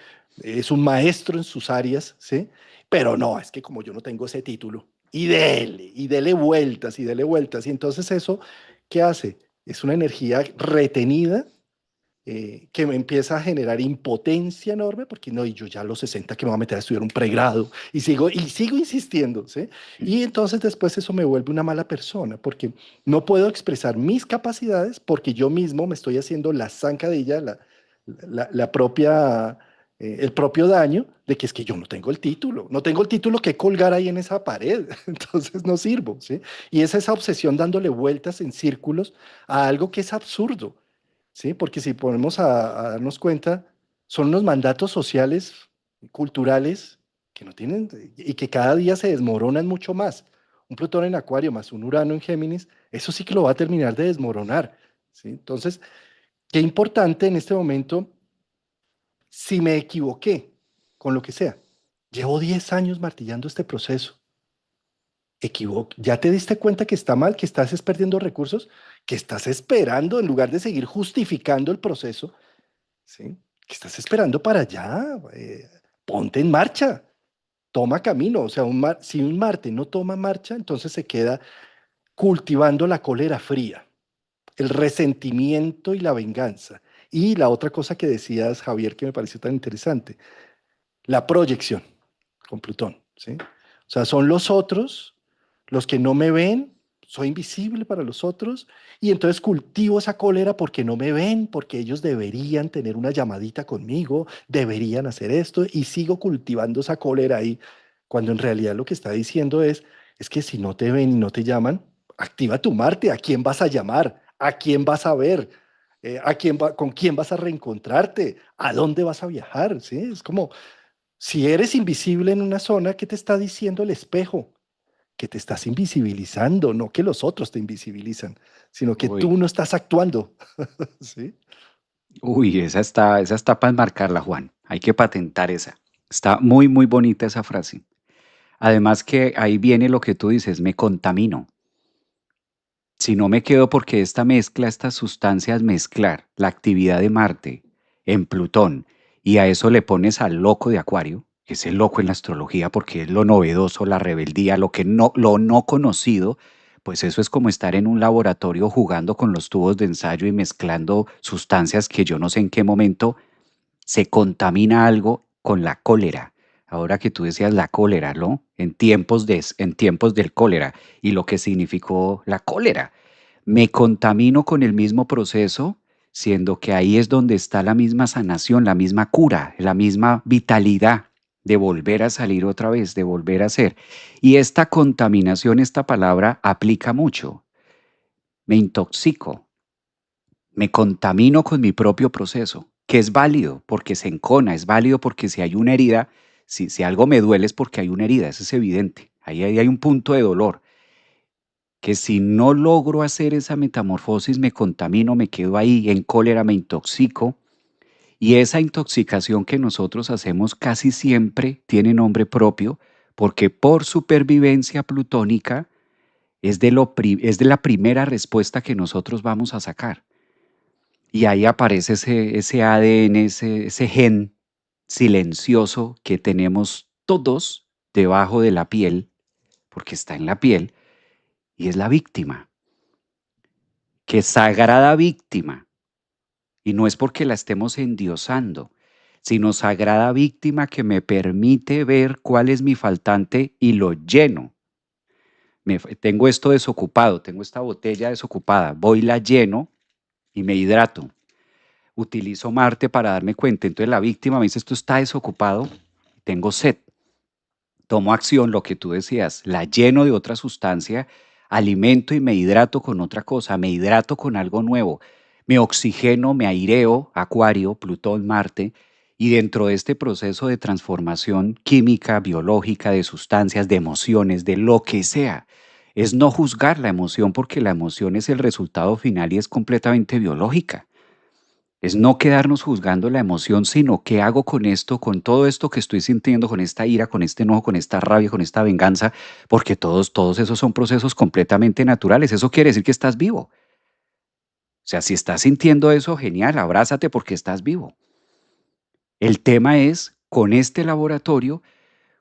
es un maestro en sus áreas, ¿sí? Pero no, es que como yo no tengo ese título, y dele vueltas, y dele vueltas, y entonces eso, ¿qué hace? Es una energía retenida que me empieza a generar impotencia enorme, porque no, y yo ya a los 60 que me voy a meter a estudiar un pregrado, y sigo insistiendo, ¿sí? Y entonces después eso me vuelve una mala persona, porque no puedo expresar mis capacidades, porque yo mismo me estoy haciendo la zancadilla, la propia, el propio daño de que es que yo no tengo el título que colgar ahí en esa pared, entonces no sirvo, ¿sí? Y es esa obsesión dándole vueltas en círculos a algo que es absurdo. ¿Sí? Porque si ponemos a darnos cuenta, son los mandatos sociales, culturales, que no tienen, y que cada día se desmoronan mucho más. Un Plutón en Acuario más un Urano en Géminis, eso sí que lo va a terminar de desmoronar, ¿sí? Entonces, qué importante en este momento, si me equivoqué con lo que sea, llevo 10 años martillando este proceso, ya te diste cuenta que está mal, que estás perdiendo recursos, que estás esperando en lugar de seguir justificando el proceso. ¿Sí? ¿Qué estás esperando para allá? Ponte en marcha, toma camino. O sea, si un Marte no toma marcha, entonces se queda cultivando la cólera fría, el resentimiento y la venganza. Y la otra cosa que decías, Javier, que me pareció tan interesante, la proyección con Plutón, ¿sí? O sea, son los otros los que no me ven, soy invisible para los otros, y entonces cultivo esa cólera porque no me ven, porque ellos deberían tener una llamadita conmigo, deberían hacer esto, y sigo cultivando esa cólera ahí, cuando en realidad lo que está diciendo es que si no te ven y no te llaman, activa tu Marte, ¿a quién vas a llamar? ¿A quién vas a ver? ¿Con quién vas a reencontrarte? ¿A dónde vas a viajar? ¿Sí? Es como, si eres invisible en una zona, ¿qué te está diciendo el espejo? Que te estás invisibilizando, no que los otros te invisibilizan, sino que
uy,
tú no estás actuando. ¿Sí?
uy, esa está para enmarcarla, Juan. Hay que patentar esa. Está muy, muy bonita esa frase. Además que ahí viene lo que tú dices, me contamino. Si no me quedo porque esta mezcla, estas sustancias, mezclar la actividad de Marte en Plutón y a eso le pones al loco de Acuario, que es el loco en la astrología porque es lo novedoso, la rebeldía, lo no conocido, pues eso es como estar en un laboratorio jugando con los tubos de ensayo y mezclando sustancias que yo no sé en qué momento se contamina algo con la cólera. Ahora que tú decías la cólera, ¿no? En tiempos del cólera y lo que significó la cólera. Me contamino con el mismo proceso, siendo que ahí es donde está la misma sanación, la misma cura, la misma vitalidad de volver a salir otra vez, de volver a ser. Y esta contaminación, esta palabra aplica mucho. Me intoxico, me contamino con mi propio proceso, que es válido porque se encona, es válido porque si hay una herida, si algo me duele es porque hay una herida, eso es evidente. Ahí hay un punto de dolor, que si no logro hacer esa metamorfosis me contamino, me quedo ahí en cólera, me intoxico. Y esa intoxicación que nosotros hacemos casi siempre tiene nombre propio porque por supervivencia plutónica es de la primera respuesta que nosotros vamos a sacar. Y ahí aparece ese ADN, ese gen silencioso que tenemos todos debajo de la piel, porque está en la piel, y es la víctima, que sagrada víctima, y no es porque la estemos endiosando, sino sagrada víctima que me permite ver cuál es mi faltante y lo lleno. Tengo esto desocupado, tengo esta botella desocupada, voy la lleno y me hidrato. Utilizo Marte para darme cuenta. Entonces la víctima me dice, esto está desocupado, tengo sed. Tomo acción, lo que tú decías, la lleno de otra sustancia, alimento y me hidrato con otra cosa, me hidrato con algo nuevo, me oxigeno, me aireo, Acuario, Plutón, Marte, y dentro de este proceso de transformación química, biológica, de sustancias, de emociones, de lo que sea, es no juzgar la emoción porque la emoción es el resultado final y es completamente biológica. Es no quedarnos juzgando la emoción, sino qué hago con esto, con todo esto que estoy sintiendo, con esta ira, con este enojo, con esta rabia, con esta venganza, porque todos esos son procesos completamente naturales. Eso quiere decir que estás vivo. O sea, si estás sintiendo eso, genial, abrázate porque estás vivo. El tema es, con este laboratorio,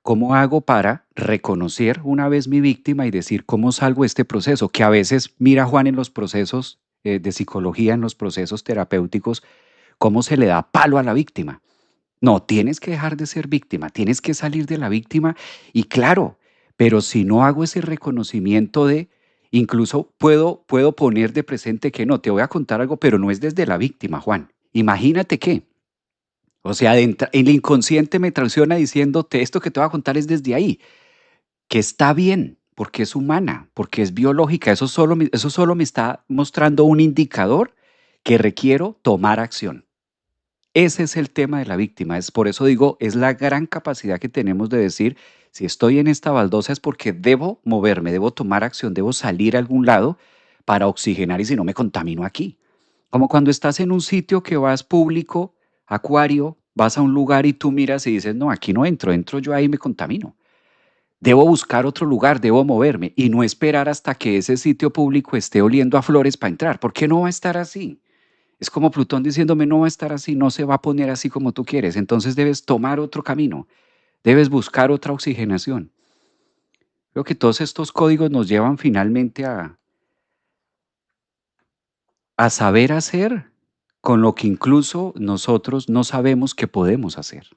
¿cómo hago para reconocer una vez mi víctima y decir cómo salgo de este proceso? Que a veces, mira Juan, en los procesos de psicología, en los procesos terapéuticos, cómo se le da palo a la víctima. No, tienes que dejar de ser víctima, tienes que salir de la víctima y claro, pero si no hago ese reconocimiento de, incluso puedo poner de presente que no, te voy a contar algo, pero no es desde la víctima, Juan. Imagínate que, o sea, el inconsciente me traiciona diciéndote esto que te voy a contar es desde ahí, que está bien, porque es humana, porque es biológica, eso solo me está mostrando un indicador que requiero tomar acción. Ese es el tema de la víctima. Es por eso digo, es la gran capacidad que tenemos de decir, si estoy en esta baldosa es porque debo moverme, debo tomar acción, debo salir a algún lado para oxigenar y si no me contamino aquí. Como cuando estás en un sitio que vas público, acuario, vas a un lugar y tú miras y dices, no, aquí no entro, entro yo ahí y me contamino. Debo buscar otro lugar, debo moverme y no esperar hasta que ese sitio público esté oliendo a flores para entrar. ¿Por qué no va a estar así? Es como Plutón diciéndome, no va a estar así, no se va a poner así como tú quieres. Entonces debes tomar otro camino, debes buscar otra oxigenación. Creo que todos estos códigos nos llevan finalmente a saber hacer con lo que incluso nosotros no sabemos que podemos hacer.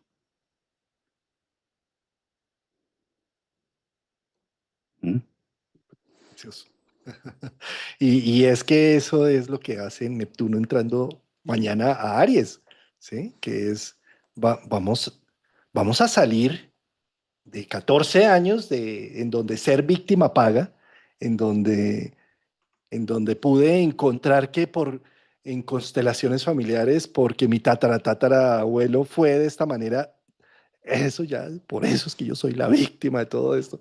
¿Mm?
Precioso. Y es que eso es lo que hace Neptuno entrando mañana a Aries, ¿sí? Que es, vamos a salir de 14 años en donde ser víctima paga, en donde, en donde pude encontrar que en constelaciones familiares, porque mi tatara abuelo fue de esta manera, eso ya, por eso es que yo soy la víctima de todo esto.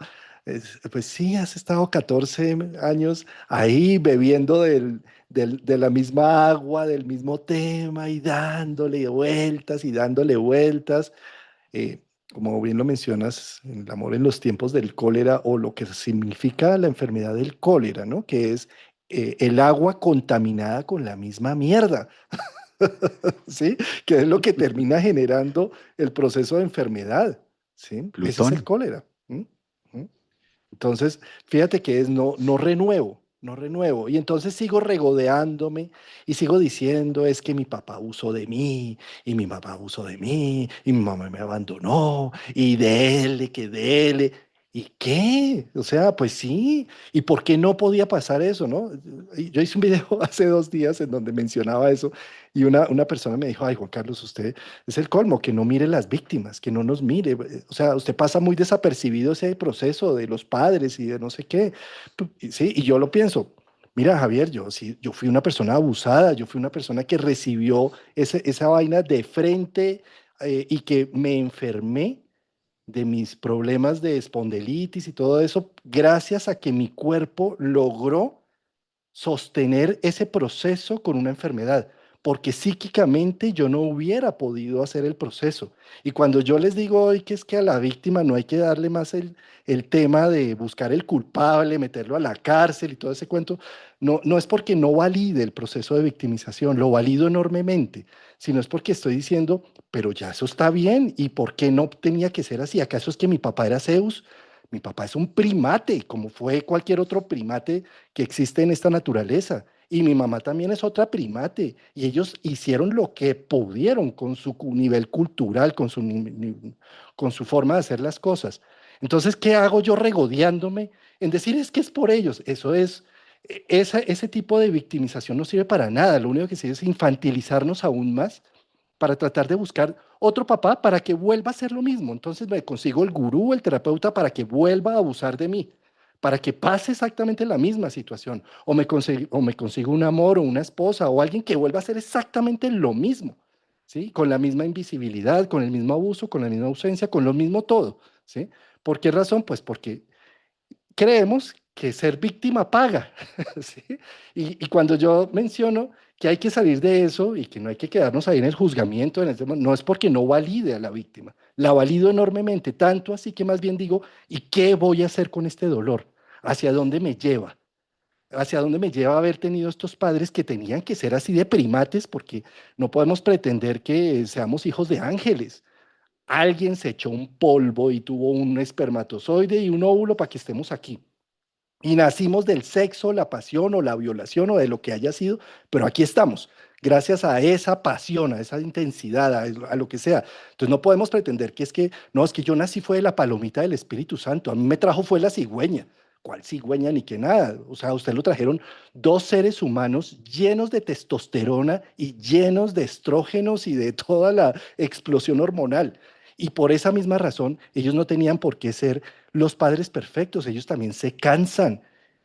Pues sí, has estado 14 años ahí bebiendo de la misma agua, del mismo tema y dándole vueltas y dándole vueltas. Eh, Como bien lo mencionas, el amor en los tiempos del cólera o lo que significa la enfermedad del cólera, ¿no? Que es el agua contaminada con la misma mierda. ¿Sí? Que es lo que termina generando el proceso de enfermedad, ¿sí? Ese es el
Plutón,
cólera. ¿M? ¿M? Entonces, fíjate que es no renuevo, no renuevo. Y entonces sigo regodeándome y sigo diciendo, es que mi papá abusó de mí, y mi mamá abusó de mí, y mi mamá me abandonó, y dele, que dele. ¿Y qué? O sea, pues sí. ¿Y por qué no podía pasar eso, no? Y yo hice un video hace 2 días en donde mencionaba eso y una persona me dijo, ay, Juan Carlos, usted es el colmo, que no mire las víctimas, que no nos mire. O sea, usted pasa muy desapercibido ese proceso de los padres y de no sé qué. Sí, y yo lo pienso. Mira, Javier, yo sí, yo fui una persona abusada, yo fui una persona que recibió esa vaina de frente y que me enfermé de mis problemas de espondilitis y todo eso, gracias a que mi cuerpo logró sostener ese proceso con una enfermedad, porque psíquicamente yo no hubiera podido hacer el proceso. Y cuando yo les digo hoy que es que a la víctima no hay que darle más el tema de buscar el culpable, meterlo a la cárcel y todo ese cuento, no es porque no valide el proceso de victimización, lo valido enormemente, sino es porque estoy diciendo, pero ya eso está bien, ¿y por qué no tenía que ser así? ¿Acaso es que mi papá era Zeus? Mi papá es un primate, como fue cualquier otro primate que existe en esta naturaleza. Y mi mamá también es otra primate. Y ellos hicieron lo que pudieron con su nivel cultural, con su forma de hacer las cosas. Entonces, ¿qué hago yo regodeándome en decir es que es por ellos? Eso es, ese tipo de victimización no sirve para nada. Lo único que sirve es infantilizarnos aún más para tratar de buscar otro papá para que vuelva a hacer lo mismo. Entonces me consigo el gurú, el terapeuta, para que vuelva a abusar de mí, para que pase exactamente la misma situación. O me consigo un amor o una esposa o alguien que vuelva a hacer exactamente lo mismo, ¿sí? Con la misma invisibilidad, con el mismo abuso, con la misma ausencia, con lo mismo todo, ¿sí? ¿Por qué razón? Pues porque creemos que ser víctima paga, ¿sí? Y cuando yo menciono que hay que salir de eso y que no hay que quedarnos ahí en el juzgamiento, en el tema. No es porque no valide a la víctima, la valido enormemente, tanto así que más bien digo, ¿y qué voy a hacer con este dolor? ¿Hacia dónde me lleva? ¿Hacia dónde me lleva haber tenido estos padres que tenían que ser así de primates? Porque no podemos pretender que seamos hijos de ángeles. Alguien se echó un polvo y tuvo un espermatozoide y un óvulo para que estemos aquí. Y nacimos del sexo, la pasión o la violación o de lo que haya sido, pero aquí estamos, gracias a esa pasión, a esa intensidad, a lo que sea. Entonces no podemos pretender que es que, no, es que yo nací fue de la palomita del Espíritu Santo, a mí me trajo fue la cigüeña. ¿Cuál cigüeña ni qué nada? O sea, a usted lo trajeron dos seres humanos llenos de testosterona y llenos de estrógenos y de toda la explosión hormonal. Y por esa misma razón, ellos no tenían por qué ser los padres perfectos, ellos también se cansan,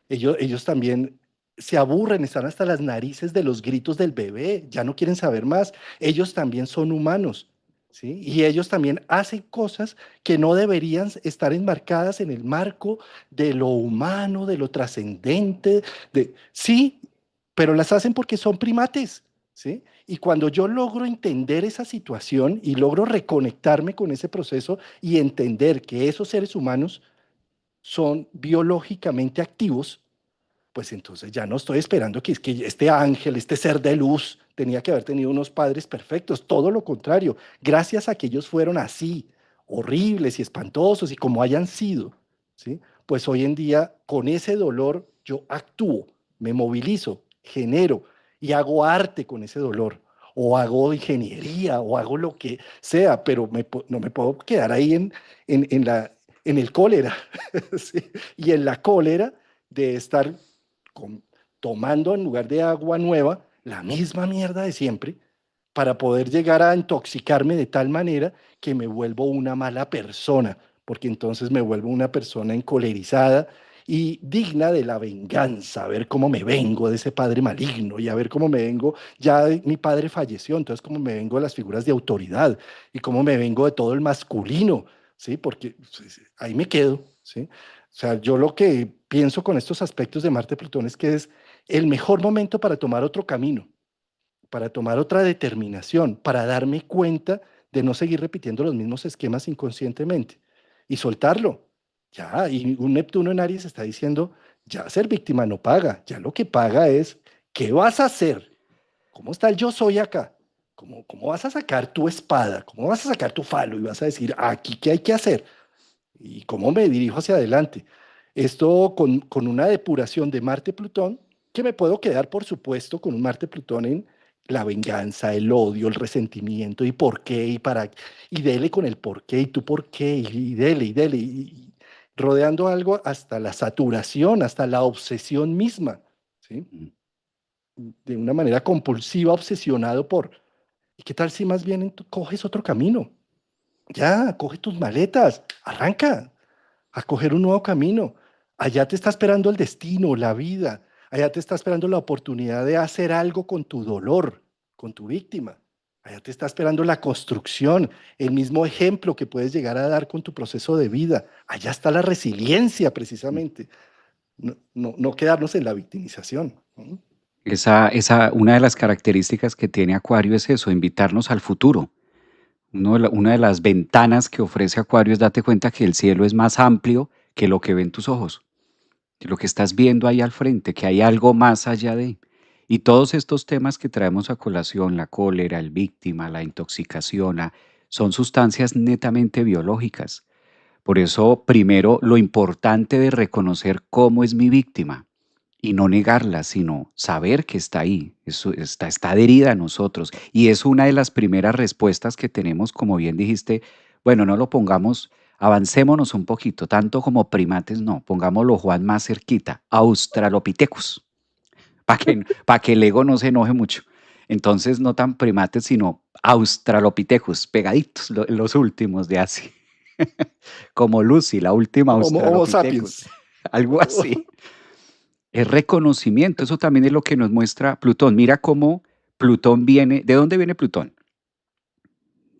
ellos también se aburren, están hasta las narices de los gritos del bebé, ya no quieren saber más, ellos también son humanos, ¿sí? Y ellos también hacen cosas que no deberían estar enmarcadas en el marco de lo humano, de lo trascendente, sí, pero las hacen porque son primates, ¿sí? Y cuando yo logro entender esa situación y logro reconectarme con ese proceso y entender que esos seres humanos son biológicamente activos, pues entonces ya no estoy esperando que, es que este ángel, este ser de luz, tenía que haber tenido unos padres perfectos. Todo lo contrario, gracias a que ellos fueron así, horribles y espantosos y como hayan sido, ¿sí? Pues hoy en día con ese dolor yo actúo, me movilizo, genero y hago arte con ese dolor. O hago ingeniería, o hago lo que sea, pero no me puedo quedar ahí en el cólera, ¿sí? Y en la cólera de estar con- tomando en lugar de agua nueva la misma mierda de siempre para poder llegar a intoxicarme de tal manera que me vuelvo una mala persona, porque entonces me vuelvo una persona encolerizada y digna de la venganza, a ver cómo me vengo de ese padre maligno y a ver cómo me vengo, ya mi padre falleció, entonces cómo me vengo de las figuras de autoridad y cómo me vengo de todo el masculino, ¿sí? Porque pues, ahí me quedo, ¿sí? O sea, yo lo que pienso con estos aspectos de Marte-Plutón es que es el mejor momento para tomar otro camino, para tomar otra determinación, para darme cuenta de no seguir repitiendo los mismos esquemas inconscientemente y soltarlo. Ya, y un Neptuno en Aries está diciendo, ya ser víctima no paga, ya lo que paga es, ¿qué vas a hacer? ¿Cómo está el yo soy acá? ¿Cómo vas a sacar tu espada? ¿Cómo vas a sacar tu falo? Y vas a decir, aquí, ¿qué hay que hacer? ¿Y cómo me dirijo hacia adelante? Esto con una depuración de Marte-Plutón, que me puedo quedar, por supuesto, con un Marte-Plutón en la venganza, el odio, el resentimiento, y por qué, y para, y dele con el por qué, y tú por qué, y dele, y rodeando algo hasta la saturación, hasta la obsesión misma, ¿sí?
Mm.
De una manera compulsiva, obsesionado por, ¿y qué tal si más bien coges otro camino? Ya, coge tus maletas, arranca a coger un nuevo camino. Allá te está esperando el destino, la vida. Allá te está esperando la oportunidad de hacer algo con tu dolor, con tu víctima. Allá te está esperando la construcción, el mismo ejemplo que puedes llegar a dar con tu proceso de vida. Allá está la resiliencia,
Mm.
precisamente. No quedarnos en la victimización.
Una de las características que tiene Acuario es eso, invitarnos al futuro. Una de las ventanas que ofrece Acuario es date cuenta que el cielo es más amplio que lo que ven tus ojos, que lo que estás viendo ahí al frente, que hay algo más allá de. Y todos estos temas que traemos a colación, la cólera, el víctima, la intoxicación, son sustancias netamente biológicas. Por eso, primero, lo importante de reconocer cómo es mi víctima y no negarla, sino saber que está ahí, está adherida a nosotros. Y es una de las primeras respuestas que tenemos, como bien dijiste, bueno, no lo pongamos, avancémonos un poquito, tanto como primates, no, pongámoslo Juan más cerquita, Australopithecus, para que el ego no se enoje mucho. Entonces, no tan primates, sino Australopithecus, pegaditos, los últimos de Asia. Como Lucy, la última
Homo
Australopithecus,
sapiens.
algo así. Es reconocimiento, eso también es lo que nos muestra Plutón. Mira cómo Plutón viene, ¿de dónde viene Plutón?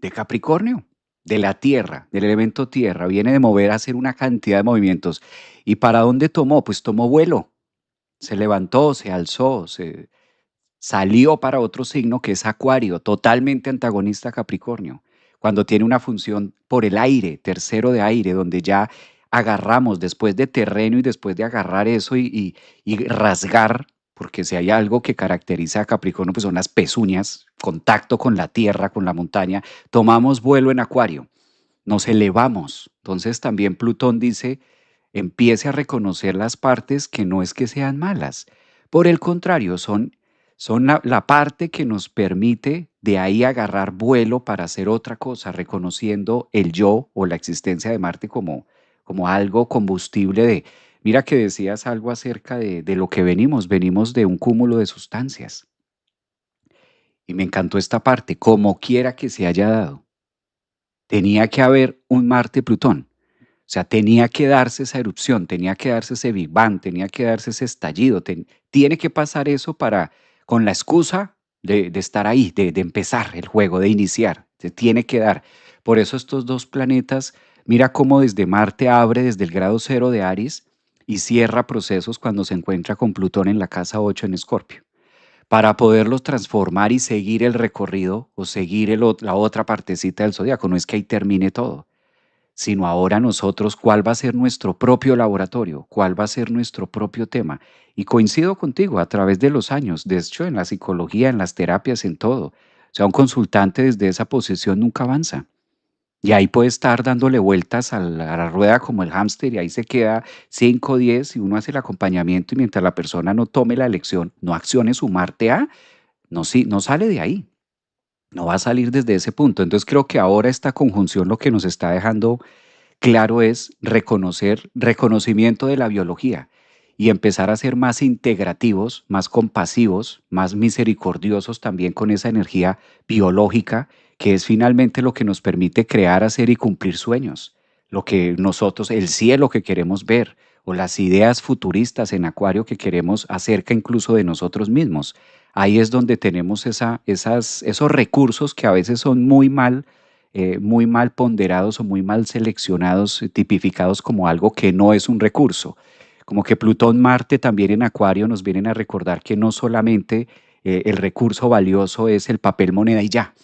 De Capricornio, de la Tierra, del elemento Tierra. Viene de mover, a hacer una cantidad de movimientos. ¿Y para dónde tomó? Pues tomó vuelo. Se levantó, se alzó, salió para otro signo que es Acuario, totalmente antagonista a Capricornio, cuando tiene una función por el aire, tercero de aire, donde ya agarramos después de terreno y después de agarrar eso y rasgar, porque si hay algo que caracteriza a Capricornio, pues son las pezuñas, contacto con la tierra, con la montaña, tomamos vuelo en Acuario, nos elevamos. Entonces también Plutón dice, empiece a reconocer las partes que no es que sean malas. Por el contrario, son la parte que nos permite de ahí agarrar vuelo para hacer otra cosa, reconociendo el yo o la existencia de Marte como algo combustible de... Mira que decías algo acerca de lo que venimos de un cúmulo de sustancias. Y me encantó esta parte, como quiera que se haya dado, tenía que haber un Marte-Plutón. O sea, tenía que darse esa erupción, tenía que darse ese Big Bang, tenía que darse ese estallido. Tiene que pasar eso para, con la excusa de estar ahí, de empezar el juego, de iniciar. Se tiene que dar. Por eso estos dos planetas, mira cómo desde Marte abre desde el grado cero de Aries y cierra procesos cuando se encuentra con Plutón en la casa 8 en Escorpio, para poderlos transformar y seguir el recorrido o seguir la otra partecita del zodiaco. No es que ahí termine todo, sino ahora nosotros cuál va a ser nuestro propio laboratorio, cuál va a ser nuestro propio tema. Y coincido contigo, a través de los años, de hecho en la psicología, en las terapias, en todo. O sea, un consultante desde esa posición nunca avanza. Y ahí puede estar dándole vueltas a la rueda como el hámster y ahí se queda 5, 10 y uno hace el acompañamiento y mientras la persona no tome la elección, no accione su Marte A, no, no sale de ahí, no va a salir desde ese punto. Entonces creo que ahora esta conjunción lo que nos está dejando claro es reconocer, reconocimiento de la biología y empezar a ser más integrativos, más compasivos, más misericordiosos también con esa energía biológica que es finalmente lo que nos permite crear, hacer y cumplir sueños, lo que nosotros, el cielo que queremos ver o las ideas futuristas en Acuario que queremos acerca incluso de nosotros mismos. Ahí es donde tenemos esos recursos que a veces son muy mal ponderados o muy mal seleccionados, tipificados como algo que no es un recurso. Como que Plutón, Marte también en Acuario nos vienen a recordar que no solamente el recurso valioso es el papel moneda y ya,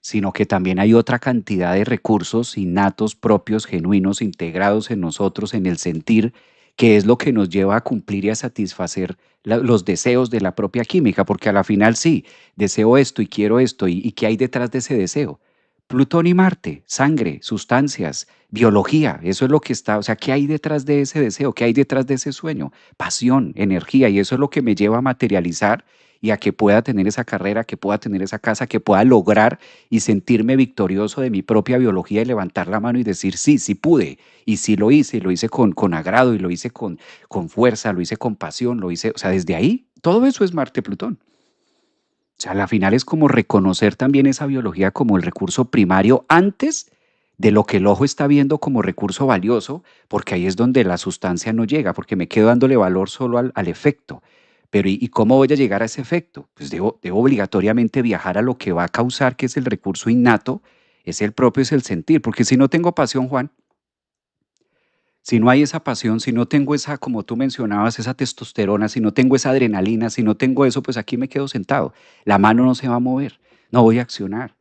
sino que también hay otra cantidad de recursos innatos, propios, genuinos, integrados en nosotros, en el sentir, que es lo que nos lleva a cumplir y a satisfacer los deseos de la propia química, porque a la final sí, deseo esto y quiero esto, y ¿qué hay detrás de ese deseo? Plutón y Marte, sangre, sustancias, biología, eso es lo que está, o sea, ¿qué hay detrás de ese deseo? ¿Qué hay detrás de ese sueño? Pasión, energía, y eso es lo que me lleva a materializar y a que pueda tener esa carrera, que pueda tener esa casa, que pueda lograr y sentirme victorioso de mi propia biología y levantar la mano y decir, sí, sí pude, y sí lo hice, y lo hice con agrado, y lo hice con fuerza, lo hice con pasión, lo hice, o sea, desde ahí, todo eso es Marte-Plutón. O sea, la final es como reconocer también esa biología como el recurso primario antes de lo que el ojo está viendo como recurso valioso, porque ahí es donde la sustancia no llega, porque me quedo dándole valor solo al efecto. Pero ¿y cómo voy a llegar a ese efecto? Pues debo obligatoriamente viajar a lo que va a causar, que es el recurso innato, es el propio, es el sentir, porque si no tengo pasión, Juan, si no hay esa pasión, si no tengo esa, como tú mencionabas, esa testosterona, si no tengo esa adrenalina, si no tengo eso, pues aquí me quedo sentado. La mano no se va a mover, no voy a accionar.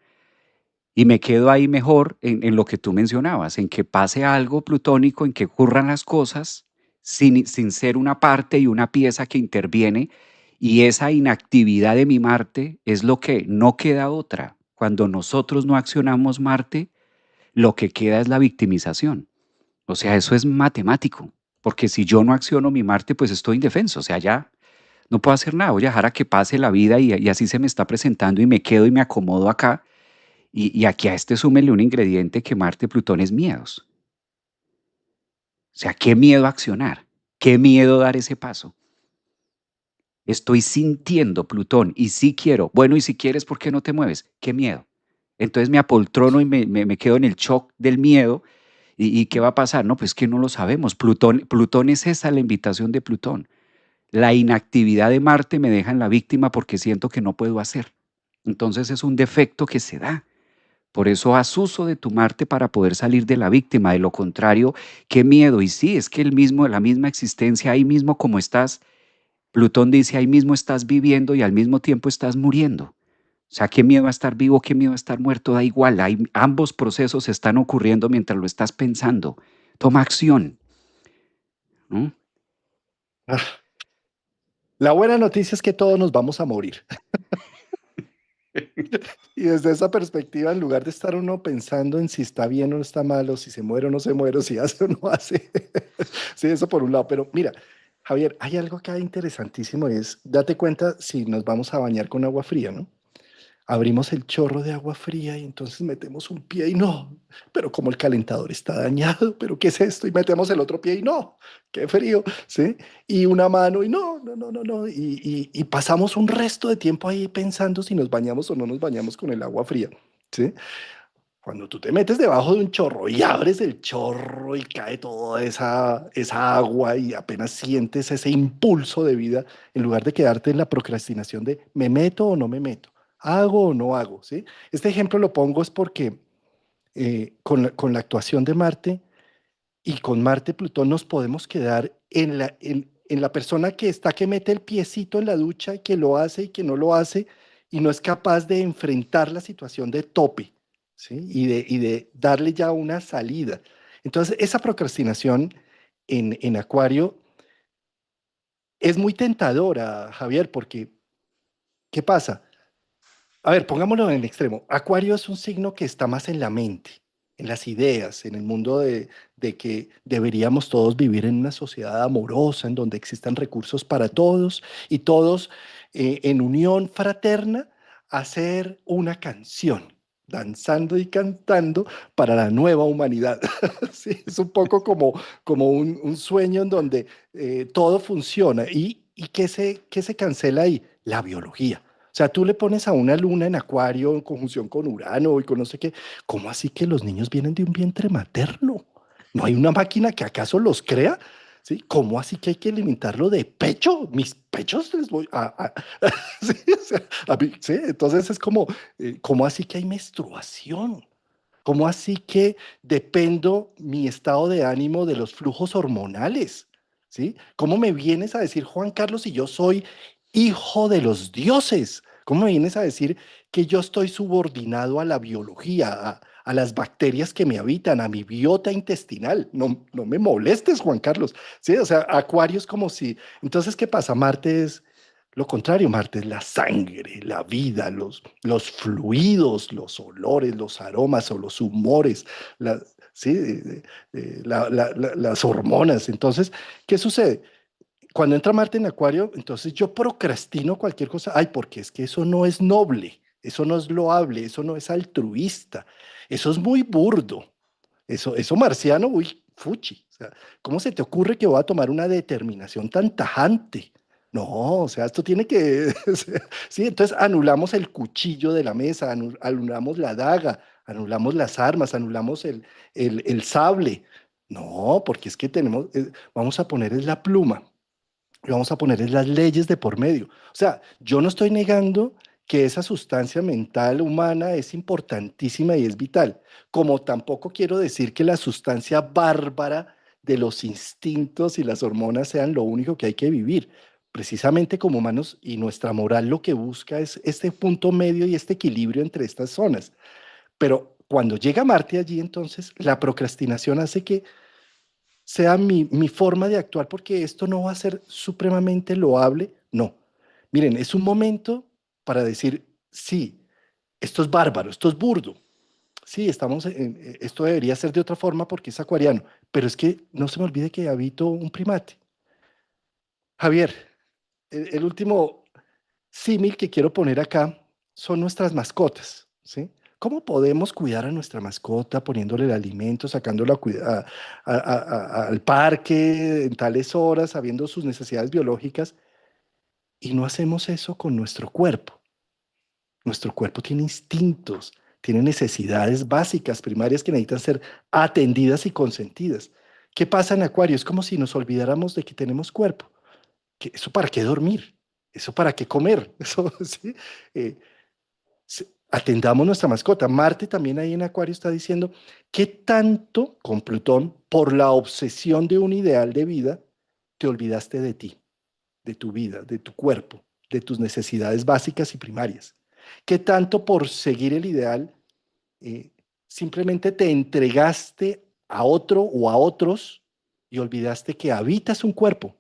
Y me quedo ahí mejor en lo que tú mencionabas, en que pase algo plutónico, en que ocurran las cosas sin ser una parte y una pieza que interviene. Y esa inactividad de mi Marte es lo que no queda otra. Cuando nosotros no accionamos Marte, lo que queda es la victimización. O sea, eso es matemático, porque si yo no acciono mi Marte, pues estoy indefenso, o sea, ya no puedo hacer nada, voy a dejar a que pase la vida y así se me está presentando y me quedo y me acomodo acá. Y aquí a este súmele un ingrediente que Marte, Plutón es miedos. O sea, qué miedo accionar, qué miedo dar ese paso. Estoy sintiendo Plutón y sí quiero. Bueno, y si quieres, ¿por qué no te mueves? Qué miedo. Entonces me apoltrono y me quedo en el shock del miedo. ¿Y qué va a pasar? No, pues que no lo sabemos. Plutón es esa la invitación de Plutón. La inactividad de Marte me deja en la víctima porque siento que no puedo hacer. Entonces es un defecto que se da. Por eso haz uso de tu Marte para poder salir de la víctima. De lo contrario, qué miedo. Y sí, es que la misma existencia, ahí mismo como estás, Plutón dice, ahí mismo estás viviendo y al mismo tiempo estás muriendo. O sea, qué miedo a estar vivo, qué miedo a estar muerto, da igual. Ambos procesos están ocurriendo mientras lo estás pensando. Toma acción, ¿no?
Ah, la buena noticia es que todos nos vamos a morir. Y desde esa perspectiva, en lugar de estar uno pensando en si está bien o no está mal, o si se muere o no se muere, o si hace o no hace. Sí, eso por un lado. Pero mira, Javier, hay algo acá interesantísimo y es, date cuenta si nos vamos a bañar con agua fría, ¿no? Abrimos el chorro de agua fría y entonces metemos un pie y no, pero como el calentador está dañado, pero ¿qué es esto? Y metemos el otro pie y no, qué frío, ¿sí? Y una mano y no, no, no, no, no. Y pasamos un resto de tiempo ahí pensando si nos bañamos o no nos bañamos con el agua fría, ¿sí? Cuando tú te metes debajo de un chorro y abres el chorro y cae toda esa agua y apenas sientes ese impulso de vida, en lugar de quedarte en la procrastinación de me meto o no me meto, hago o no hago, ¿sí? Este ejemplo lo pongo es porque con la actuación de Marte y con Marte-Plutón nos podemos quedar en la persona que está que mete el piecito en la ducha, que lo hace y que no lo hace, y no es capaz de enfrentar la situación de tope, ¿sí? Y de darle ya una salida. Entonces, esa procrastinación en Acuario es muy tentadora, Javier, porque ¿qué pasa? A ver, pongámoslo en el extremo. Acuario es un signo que está más en la mente, en las ideas, en el mundo de que deberíamos todos vivir en una sociedad amorosa, en donde existan recursos para todos y todos en unión fraterna hacer una canción, danzando y cantando para la nueva humanidad. Sí, es un poco como un sueño en donde todo funciona. ¿Y qué se cancela ahí? La biología. O sea, tú le pones a una luna en Acuario en conjunción con Urano y con no sé qué. ¿Cómo así que los niños vienen de un vientre materno? ¿No hay una máquina que acaso los crea? ¿Sí? ¿Cómo así que hay que alimentarlo de pecho? Mis pechos les voy a... Sí, o sea, sí, entonces es como, ¿cómo así que hay menstruación? ¿Cómo así que dependo mi estado de ánimo de los flujos hormonales? ¿Sí? ¿Cómo me vienes a decir, Juan Carlos, si yo soy hijo de los dioses? ¿Cómo me vienes a decir que yo estoy subordinado a la biología, a las bacterias que me habitan, a mi biota intestinal? No, no me molestes, Juan Carlos. Sí, o sea, Acuario es como si... Entonces, ¿qué pasa? Marte es lo contrario, Marte es la sangre, la vida, los fluidos, los olores, los aromas o los humores, ¿sí? Las hormonas. Entonces, ¿qué sucede? Cuando entra Marte en Acuario, entonces yo procrastino cualquier cosa. Ay, porque es que eso no es noble, eso no es loable, eso no es altruista, eso es muy burdo. Eso marciano, uy, fuchi. O sea, ¿cómo se te ocurre que voy a tomar una determinación tan tajante? No, o sea, esto tiene que... Sí, entonces anulamos el cuchillo de la mesa, anulamos la daga, anulamos las armas, anulamos el sable. No, porque es que tenemos, vamos a poner es la pluma y vamos a poner es las leyes de por medio. O sea, yo no estoy negando que esa sustancia mental humana es importantísima y es vital, como tampoco quiero decir que la sustancia bárbara de los instintos y las hormonas sean lo único que hay que vivir. Precisamente como humanos y nuestra moral lo que busca es este punto medio y este equilibrio entre estas zonas. Pero cuando llega Marte allí, entonces la procrastinación hace que sea mi forma de actuar porque esto no va a ser supremamente loable. No. Miren, es un momento para decir, sí, esto es bárbaro, esto es burdo. Sí, esto debería ser de otra forma porque es acuariano, pero es que no se me olvide que habito un primate. Javier, el último símil que quiero poner acá son nuestras mascotas, ¿sí? ¿Cómo podemos cuidar a nuestra mascota poniéndole el alimento, sacándola al parque en tales horas, sabiendo sus necesidades biológicas? Y no hacemos eso con nuestro cuerpo. Nuestro cuerpo tiene instintos, tiene necesidades básicas, primarias que necesitan ser atendidas y consentidas. ¿Qué pasa en Acuario? Es como si nos olvidáramos de que tenemos cuerpo. ¿Eso para qué dormir? ¿Eso para qué comer? Eso, ¿sí? Eh, Atendamos nuestra mascota. Marte también ahí en Acuario está diciendo, ¿qué tanto con Plutón, por la obsesión de un ideal de vida, te olvidaste de ti? de tu vida, de tu cuerpo, de tus necesidades básicas y primarias? ¿Qué tanto por seguir el ideal eh, simplemente te entregaste a otro o a otros y olvidaste que habitas un cuerpo?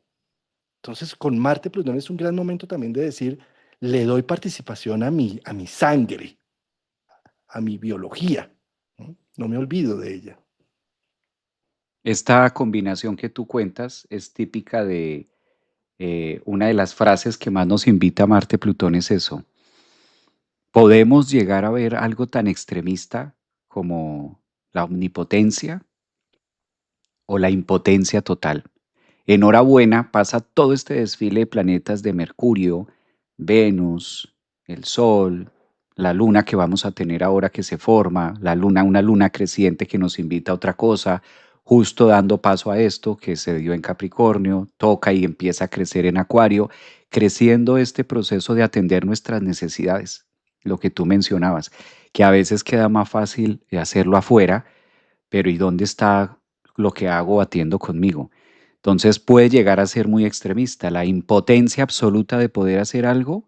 Entonces, con Marte Plutón es un gran momento también de decir, le doy participación a mi sangre, a mi biología. ¿No? No me olvido de ella.
Esta combinación que tú cuentas es típica de una de las frases que más nos invita a Marte Plutón es eso. ¿Podemos llegar a ver algo tan extremista como la omnipotencia o la impotencia total? Enhorabuena, pasa todo este desfile de planetas de Mercurio, Venus, el Sol, la luna que vamos a tener ahora que se forma, la luna, una luna creciente que nos invita a otra cosa, justo dando paso a esto que se dio en Capricornio, toca y empieza a crecer en Acuario, creciendo este proceso de atender nuestras necesidades, lo que tú mencionabas, que a veces queda más fácil hacerlo afuera, pero ¿y dónde está lo que hago batiendo conmigo? Entonces puede llegar a ser muy extremista, la impotencia absoluta de poder hacer algo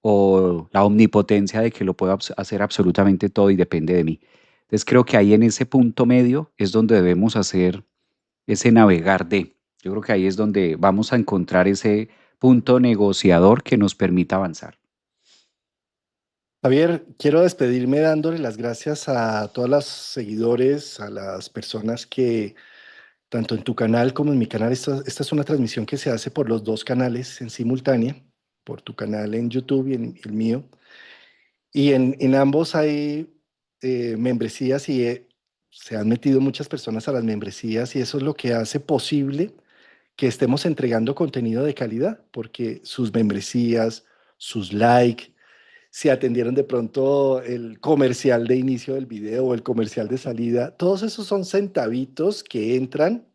o la omnipotencia de que lo puedo hacer absolutamente todo y depende de mí. Entonces creo que ahí en ese punto medio es donde debemos hacer ese navegar de. Yo creo que ahí es donde vamos a encontrar ese punto negociador que nos permita avanzar.
Javier, quiero despedirme dándole las gracias a todos los seguidores, a las personas que, tanto en tu canal como en mi canal, esta es una transmisión que se hace por los dos canales en simultánea, por tu canal en YouTube y en el mío. Y en ambos hay membresías y se han metido muchas personas a las membresías y eso es lo que hace posible que estemos entregando contenido de calidad, porque sus membresías, sus likes, si atendieron de pronto el comercial de inicio del video o el comercial de salida, todos esos son centavitos que entran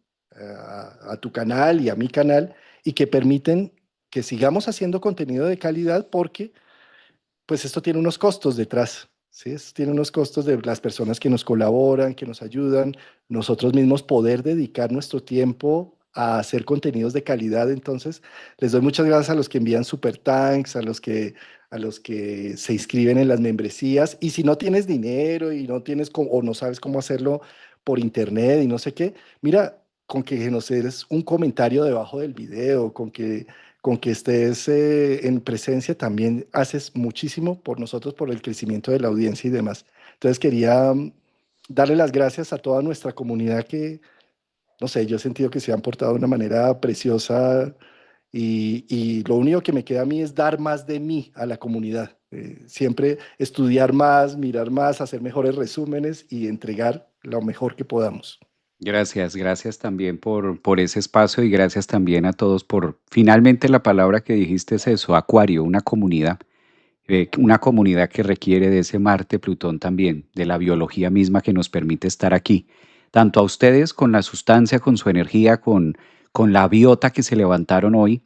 a tu canal y a mi canal y que permiten que sigamos haciendo contenido de calidad porque pues esto tiene unos costos detrás, ¿sí? Esto tiene unos costos de las personas que nos colaboran, que nos ayudan, nosotros mismos poder dedicar nuestro tiempo a hacer contenidos de calidad. Entonces, les doy muchas gracias a los que envían super thanks, a los que se inscriben en las membresías. Y si no tienes dinero y no tienes o no sabes cómo hacerlo por internet y no sé qué, mira, con que nos des un comentario debajo del video, con que estés en presencia, también haces muchísimo por nosotros, por el crecimiento de la audiencia y demás. Entonces quería darle las gracias a toda nuestra comunidad que, no sé, yo he sentido que se han portado de una manera preciosa y lo único que me queda a mí es dar más de mí a la comunidad. Siempre estudiar más, mirar más, hacer mejores resúmenes y entregar lo mejor que podamos.
Gracias, gracias también por ese espacio y gracias también a todos por, finalmente la palabra que dijiste es eso, Acuario, una comunidad que requiere de ese Marte, Plutón también, de la biología misma que nos permite estar aquí. Tanto a ustedes con la sustancia, con su energía, con la biota que se levantaron hoy,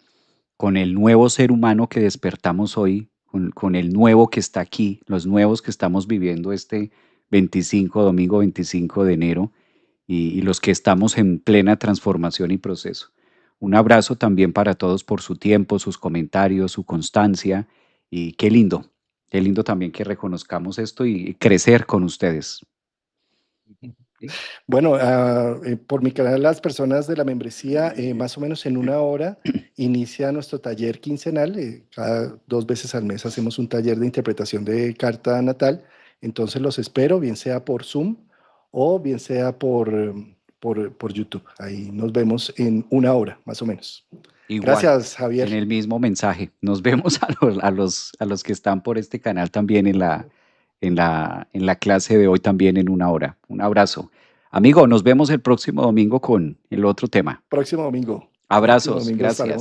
con el nuevo ser humano que despertamos hoy, con el nuevo que está aquí, los nuevos que estamos viviendo este 25, domingo 25 de enero, y los que estamos en plena transformación y proceso. Un abrazo también para todos por su tiempo, sus comentarios, su constancia, y qué lindo también que reconozcamos esto y crecer con ustedes. ¿Sí?
Bueno, por mi canal, las personas de la membresía, más o menos en una hora, inicia nuestro taller quincenal. Cada 2 veces al mes hacemos un taller de interpretación de carta natal. Entonces los espero, bien sea por Zoom o bien sea por YouTube. Ahí nos vemos en una hora, más o menos.
Igual,
Gracias,
en
Javier.
el mismo mensaje. Nos vemos a los que están por este canal también en la clase de hoy también en una hora. Un abrazo. Amigo, nos vemos el próximo domingo con el otro tema.
Próximo domingo. Próximo
Abrazos,
domingo estaremos.
gracias.